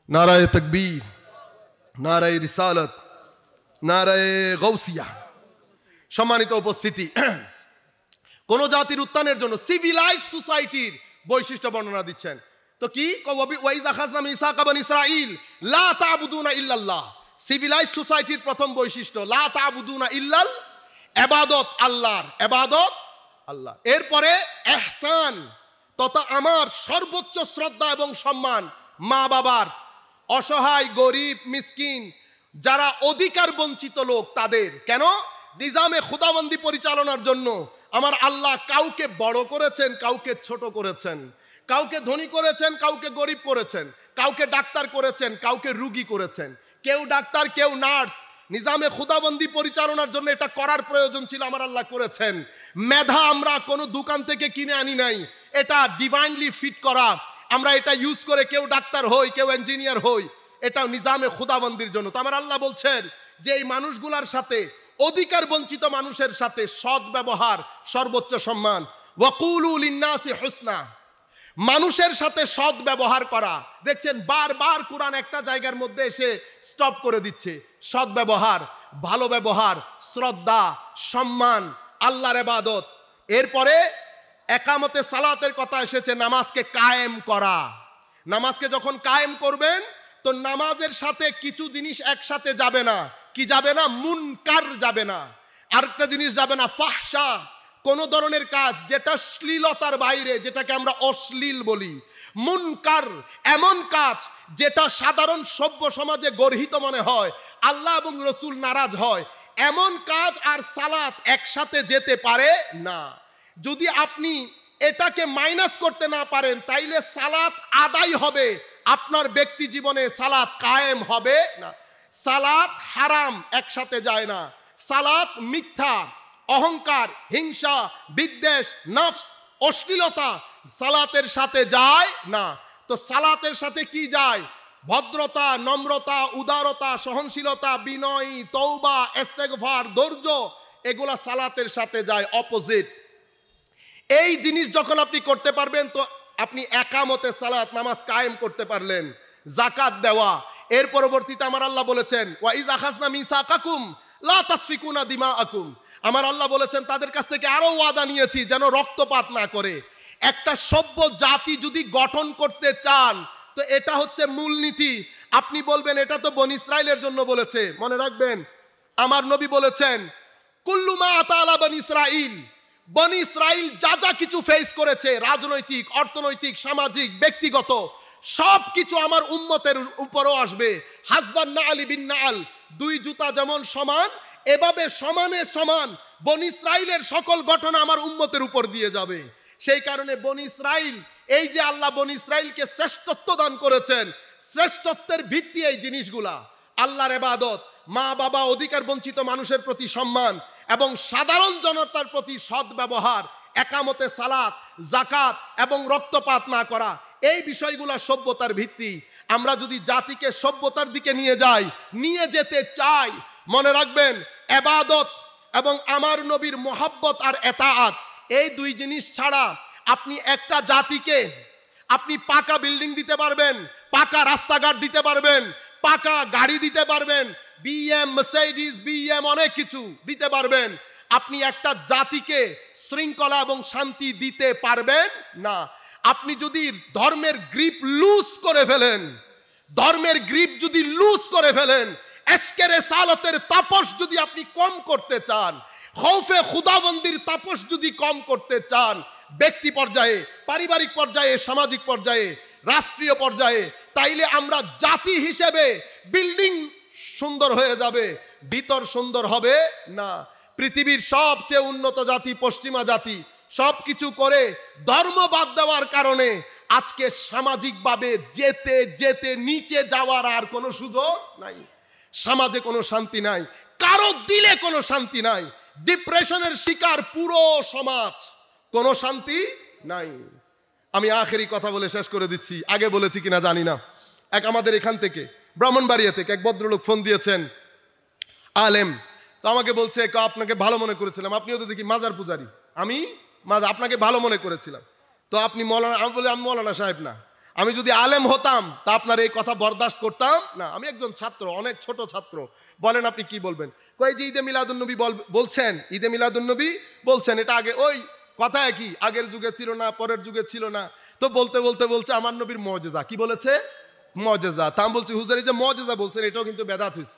নারায়ে তাকবীর, নারায়ে রিসালাত, নারায়ে গাউসিয়া। সম্মানিত উপস্থিতি, কোন জাতির উত্থানের জন্য সিভিলাইজ সোসাইটির বৈশিষ্ট্য বর্ণনা দিচ্ছেন। তো কি? ওয়াইজ আখাযনা মিসাকা বানি ইসরাঈল লা তা'বুদুনা ইল্লাল্লাহ। সিভিলাইজ সোসাইটির প্রথম বৈশিষ্ট্য লা তা'বুদুনা ইল্লাল, ইবাদত আল্লাহর, ইবাদত আল্লাহ। এরপরে ইহসান, তথা আমার সর্বোচ্চ শ্রদ্ধা এবং সম্মান মা বাবার, অসহায় গরিব মিসকিন যারা অধিকার বঞ্চিত লোক তাদের। কেন? নিজামে খুদাবন্দি পরিচালনার জন্য আমার আল্লাহ কাউকে বড় করেছেন, কাউকে ছোট করেছেন, কাউকে ধনী করেছেন, কাউকে গরিব করেছেন, কাউকে ডাক্তার করেছেন, কাউকে রুগী করেছেন, কেউ ডাক্তার কেউ নার্স। নিজামে খুদাবন্দি পরিচালনার জন্য এটা করার প্রয়োজন ছিল, আমার আল্লাহ করেছেন। মেধা আমরা কোনো দোকান থেকে কিনে আনি নাই, এটা ডিভাইনলি ফিট করা। আমরা এটা ইউজ করে কেউ ডাক্তার হই, কেউ ইঞ্জিনিয়ার হই, এটা নিজামে খুদাবন্দির জন্য। তো আমার আল্লাহ বলছেন যে এই মানুষগুলার সাথে, অধিকার বঞ্চিত মানুষের সাথে সৎ ব্যবহার সর্বোচ্চ সম্মান। ওয়াকুলু লিন্নাসি হুসনা, মানুষের সাথে সৎ ব্যবহার করা। দেখছেন বারবার কোরআন একটা জায়গার মধ্যে এসে স্টপ করে দিচ্ছে। সৎ ব্যবহার, ভালো ব্যবহার, শ্রদ্ধা, সম্মান, আল্লাহর ইবাদত। এরপরে একামতে সালাতের কথা এসেছে, নামাজকে কায়েম করা। নামাজকে যখন কায়েম করবেন তো নামাজের সাথে কিছু জিনিস একসাথে যাবে না। কি যাবে না? মুনকার যাবে না, আরেকটা জিনিস যাবে না ফাহশা, কোন ধরনের কাজ যেটা শ্লীলতার বাইরে, যেটাকে আমরা অশ্লীল বলি। মুনকার এমন কাজ যেটা সাধারণ সভ্য সমাজে গর্হিত মনে হয়, আল্লাহ এবং রসুল নারাজ হয়, এমন কাজ আর সালাত একসাথে যেতে পারে না। যদি আপনি এটাকে মাইনাস করতে না পারেন তাইলে সালাত আদায় হবে, আপনার ব্যক্তি জীবনে সালাত কায়েম হবে না। সালাত হারাম একসাথে যায় না। সালাত মিথ্যা, অহংকার, হিংসা, বিদ্বেষ, নফস, অশ্লীলতা সালাতের সাথে যায় না। তো সালাতের সাথে কি যায়? ভদ্রতা, নম্রতা, উদারতা, সহনশীলতা, বিনয়, তওবা, ইস্তেগফার, ধৈর্য, এগুলা সালাতের সাথে যায়, অপোজিট। এই জিনিস যখন আপনি করতে পারবেন তো আপনি একামতে সালাত, নামাজ কায়েম করতে পারলেন। যাকাত দেওয়া, এর পরবর্তীতে আমার আল্লাহ বলেছেন ওয়াইজ আখাযনা মিসাকাকুম লা তাসফিকুনা দিমাআকুম, আমার আল্লাহ বলেছেন তাদের কাছ থেকে আরো ওয়াদা নিয়েছি যেন রক্তপাত না করে। একটা সভ্য জাতি যদি গঠন করতে চান তো এটা হচ্ছে মূলনীতি। আপনি বলবেন এটা তো বনি ইসরাইলের জন্য বলেছে, মনে রাখবেন আমার নবী বলেছেন কুল্লু মা আতা আলা বনি ইসরাইল, বনি ইসরাইল যা যা কিছু ফেস করেছে, রাজনৈতিক, অর্থনৈতিক, সামাজিক, ব্যক্তিগত, সব কিছু আমার উম্মতের উপরও আসবে। হাসবান না আলী বিন নাল, দুই জুতা যেমন সমান, এভাবে সমানে সমান বনি ইসরাইলের সকল ঘটনা আমার উম্মতের উপর দিয়ে যাবে। সেই কারণে বনি ইসরাইল এই যে আল্লাহ বনী ইসরাইলকে শ্রেষ্ঠত্ব দান করেছেন, শ্রেষ্ঠত্বের ভিত্তি এই জিনিসগুলা: আল্লাহর ইবাদত, মা বাবা অধিকার বঞ্চিত মানুষের প্রতি সম্মান এবং সাধারণ জনতার প্রতি সৎ ব্যবহার, একামতে সালাত, যাকাত এবং রক্তপাত না করা। এই বিষয়গুলা সভ্যতার ভিত্তি। আমরা যদি জাতিকে সভ্যতার দিকে নিয়ে যেতে চাই, মনে রাখবেন ইবাদত এবং আমার নবীর মোহাব্বত আর এতাআত, এই দুই জিনিস ছাড়া আপনি একটা জাতিকে আপনি পাকা বিল্ডিং দিতে পারবেন, পাকা রাস্তাঘাট দিতে পারবেন, পাকা গাড়ি দিতে পারবেন, বিএম, মার্সিডিজ, বিএম অনেক কিছু দিতে পারবেন, আপনি একটা জাতিকে শৃঙ্খলা এবং শান্তি দিতে পারবেন না। আপনি যদি ধর্মের গ্রিপ লুজ করে ফেলেন, ধর্মের গ্রিপ যদি লুজ করে ফেলেন, এশকে রিসালাতের তাপস যদি আপনি কম করতে চান, খৌফে খুদাবন্দির তাপস যদি কম করতে চান, ব্যক্তি পর্যায়ে, পারিবারিক পর্যায়ে, সামাজিক পর্যায়ে, রাষ্ট্রীয় পর্যায়ে, তাইলে আমরা জাতি হিসেবে বিল্ডিং সুন্দর হয়ে যাবে, ভিতর সুন্দর হবে না। পৃথিবীর সবচেয়ে উন্নত জাতি পশ্চিমা জাতি সবকিছু করে ধর্ম বাদ দেওয়ার কারণে আজকে সামাজিকভাবে যেতে যেতে নিচে যাওয়ার আর কোনো সুযোগ নাই। সমাজে কোনো শান্তি নাই, কারো দিলে কোনো শান্তি নাই, ডিপ্রেশনের শিকার পুরো সমাজ, কোনো শান্তি নাই। আমি আখেরি কথা বলে শেষ করে দিচ্ছি, আগে বলেছি কিনা জানি না। এক আমাদের এখান থেকে ব্রাহ্মণবাড়িয়া থেকে এক ভদ্রলোক ফোন দিয়েছেন, আলেম। তো আমাকে বলছে, আপনাকে ভালো মনে করেছিলাম, আপনিও তো দেখি মাজার পূজারি, আমি আপনাকে ভালো মনে করেছিলাম, তো আপনি মৌলানা। আমি বলি, আমি মৌলানা সাহেব না, আমি যদি আলেম হতাম তা আপনার এই কথা বরদাস্ত করতাম না। আমি একজন ছাত্র, অনেক ছোট ছাত্র। বলেন আপনি কি বলবেন? কই যে ঈদে মিলাদুন্নবী বলছেন, ঈদে মিলাদুন্নবী বলছেন, এটা আগে ওই কথা কি আগের যুগে ছিল না, পরের যুগে ছিল না। তো বলতে বলতে বলছে আমার নবীর মুজিজা। কি বলেছে? মুজিজা। তা আমি বলছি, হুজুর এই যে মুজিজা বলছেন এটাও কিন্তু বেদাত হইছে,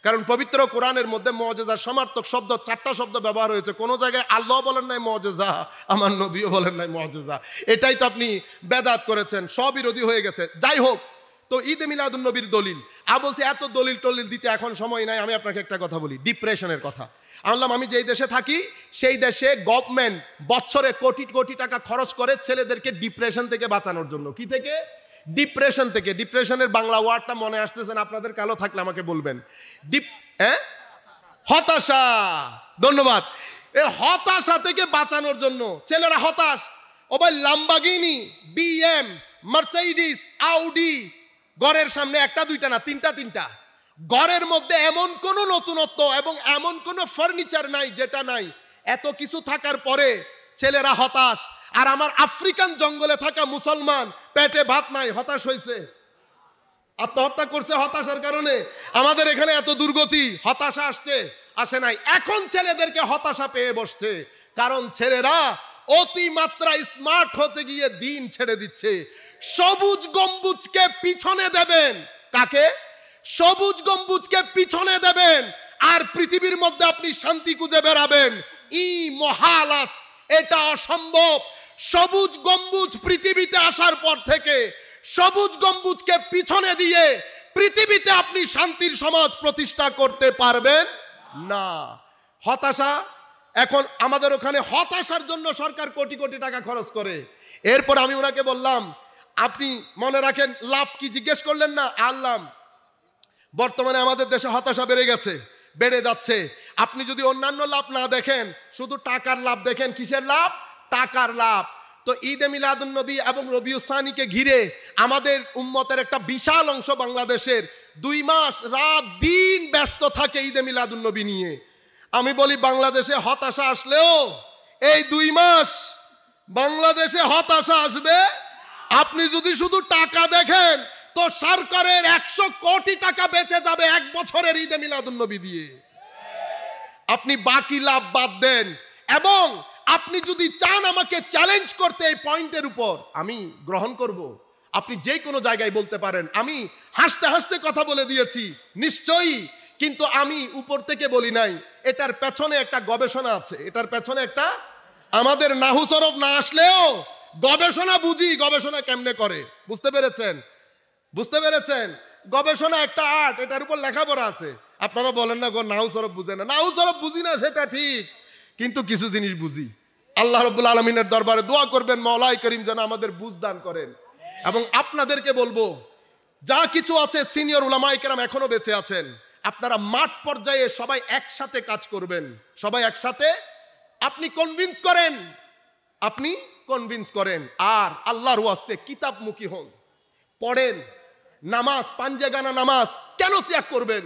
কারণ পবিত্র কোরআনের মধ্যে মুজিজার সমার্থক শব্দ 4টা শব্দ ব্যবহার হয়েছে। কোন জায়গায় আল্লাহ বলেন নাই মুজিজা, আমার নবীও বলেন নাই মুজিজা। এটাই তো আপনি বেদাত করেছেন, স্ববিরোধী হয়ে গেছে। যাই হোক, তো ঈদে মিলাদুন নবীর দলিল বলছি, এত দলিল টলিল দিতে এখন সময় নাই। আমি আপনাকে একটা কথা বলি, ডিপ্রেশনের কথা। আমি যেই দেশে থাকি সেই দেশে গভর্নমেন্ট বছরে কোটি কোটি টাকা খরচ করে ছেলেদেরকে ডিপ্রেশন থেকে বাঁচানোর জন্য। কি থেকে? ডিপ্রেশন থেকে। ডিপ্রেশনের বাংলা ওয়ার্ডটা মনে আসতেছেন আপনাদের, কালো থাকলে আমাকে বলবেন। হতাশা। ধন্যবাদ। এই হতাশা থেকে বাঁচানোর জন্য ছেলেরা হতাশ। ও ভাই, লাম্বাগিনি, বিএম, মার্সিডিজ, আউডি, ঘরের সামনে একটা দুইটা না, তিনটা। ঘরের মধ্যে এমন কোন নতুনত্ব এবং এমন কোন ফার্নিচার নাই যেটা নাই। এত কিছু থাকার পরে ছেলেরা হতাশ। আর আমার আফ্রিকান জঙ্গলে থাকা মুসলমান পেটে ভাত নাই, হতাশ হয়েছে, আত্মহত্যা করছে হতাশার কারণে। আমাদের এখানে এত দুর্গতি, হতাশা আসে নাই। এখন ছেলেদেরকে হতাশা পেয়ে বসছে, কারণ ছেলেরা অতিমাত্রা স্মার্ট হতে গিয়ে দিন ছেড়ে দিচ্ছে। সবুজ গম্বুজকে পিছনে দেবেন। কাকে? সবুজ গম্বুজকে পিছনে দেবেন, আর পৃথিবীর মধ্যে আপনি শান্তি খুঁজে বেড়াবেন। মহালাস, এটা অসম্ভব। সবুজ গম্বুজ পৃথিবীতে আসার পর থেকে সবুজ গম্বুজকে পিছনে দিয়ে পৃথিবীতে আপনি শান্তির সমাজ প্রতিষ্ঠা করতে পারবেন না। হতাশা। এখন আমাদের ওখানে হতাশার জন্য সরকার কোটি কোটি টাকা খরচ করে। এরপর আমি ওনাকে বললাম, আপনি মনে রাখেন লাভ কি? জিজ্ঞেস করলেন না? আল্লাহ, বর্তমানে আমাদের দেশে হতাশা বেড়ে যাচ্ছে। আপনি যদি অন্যান্য লাভ না দেখেন, শুধু টাকার লাভ দেখেন। কিসের লাভ? টাকার লাভ। তো ঈদে মিলাদুন নবী এবং রবিউল সানিকে ঘিরে আমাদের উম্মতের একটা বিশাল অংশ বাংলাদেশের 2 মাস রাত দিন ব্যস্ত থাকে ঈদে মিলাদুন নবী নিয়ে। আমি বলি, বাংলাদেশে হতাশা আসলেও এই 2 মাস বাংলাদেশে হতাশা আসবে। আপনি যদি শুধু টাকা দেখেন তো সরকারের 100 কোটি টাকা বেঁচে যাবে 1 বছরের ঈদে মিলাদুন নবী দিয়ে। আপনি বাকি লাভ বাদ দেন। এবং আপনি যদি চান আমাকে চ্যালেঞ্জ করতে এই পয়েন্টের উপর, আমি গ্রহণ করব। আপনি যে কোনো জায়গায় বলতে পারেন। আমি হাসতে হাসতে কথা বলে দিয়েছি নিশ্চয়ই, কিন্তু আমি উপর থেকে বলি নাই। এটার পেছনে একটা গবেষণা আছে। এটার পেছনে একটা, আমাদের নাহু সরফ না আসলেও গবেষণা বুঝি, গবেষণা কেমনে করে। বুঝতে পেরেছেন? গবেষণা একটা আর্ট, এটার উপর লেখাপড়া আছে। আপনারা বলেন না নাহু সরফ বুঝে না। নাহু সরফ বুঝি না সেটা ঠিক, কিন্তু কিছু জিনিস বুঝি। আল্লাহ রাব্বুল আলামিনের দরবারে দোয়া করবেন মাওলাই করিম যেন আমাদের বুঝ দান করেন। এবং আপনাদেরকে বলবো, যা কিছু আছে সিনিয়র উলামায়ে কেরাম এখনো বেঁচে আছেন, আপনারা মাঠ পর্যায়ে সবাই একসাথে কাজ করবেন। সবাই একসাথে আপনি কনভিন্স করেন আর আল্লাহর ওয়াস্তে কিতাবমুখী হন, পড়েন। নামাজ, পাঞ্জেগানা নামাজ কেন ত্যাগ করবেন?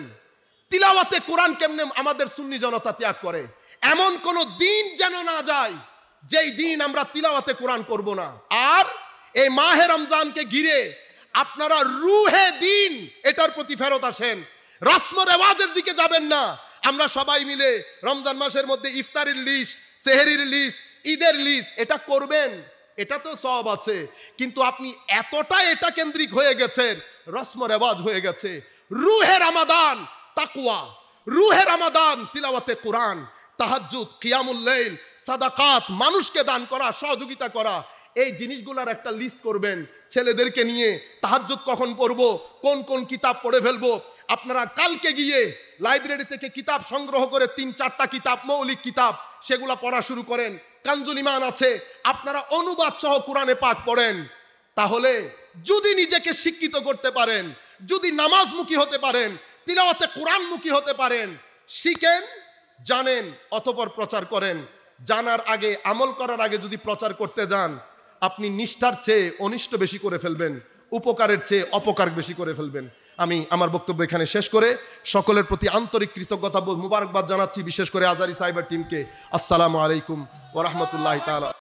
তিলাওয়াতে কোরআন কেমনে আমাদের সুন্নি জনতা ত্যাগ করে? এমন কোন দিন যেন না যায় যেই দিন আমরা তিলাওয়াতে কোরআন করব না। আর এই মাহে রমজানকে ঘিরে আপনারা রুহে দিন এটার প্রতি ফেরত আসেন, রসম রেওয়াজের দিকে যাবেন না। আমরা সবাই মিলে রমজান মাসের মধ্যে ইফতারের লিস্ট, সেহরির লিস্ট, ঈদের লিস্ট এটা করবেন, এটা তো সব আছে। কিন্তু আপনি এতটা এটা কেন্দ্রিক হয়ে গেছেন, রসম রেওয়াজ হয়ে গেছে। রুহে রমাদান তাকওয়া, রুহে রমাদান তিলাওয়াতে কোরআন, তাহাজ্জুদ, কিয়ামুল লাইল, সাদাকাত, মানুষকে দান করা, সহযোগিতা করা, এই জিনিসগুলোর একটা লিস্ট করবেন। ছেলেদেরকে নিয়ে তাহাজ্জুদ কখন পড়বো, কোন কোন কিতাব পড়ে ফেলবো। আপনারা কালকে গিয়ে লাইব্রেরি থেকে কিতাব সংগ্রহ করে 3-4টা কিতাব, মৌলিক কিতাব, সেগুলা পড়া শুরু করেন। কানজুল ঈমান আছে, আপনারা অনুবাদ সহ কোরআনে পাক পড়েন। তাহলে যদি নিজেকে শিক্ষিত করতে পারেন, যদি নামাজমুখী হতে পারেন, তিলাওয়াতে কোরআনমুখী হতে পারেন, শিখেন, জানেন, অতঃপর প্রচার করেন। জানার আগে, আমল করার আগে যদি প্রচার করতে যান, আপনি নিষ্ঠার চেয়ে অনিষ্ট বেশি করে ফেলবেন, উপকারের চেয়ে অপকার বেশি করে ফেলবেন। আমি আমার বক্তব্য এখানে শেষ করে সকলের প্রতি আন্তরিক কৃতজ্ঞতা, মুবারকবাদ জানাচ্ছি, বিশেষ করে আজারি সাইবার টিমকে। আসসালামু আলাইকুম ওয়া রাহমাতুল্লাহি তাআলা।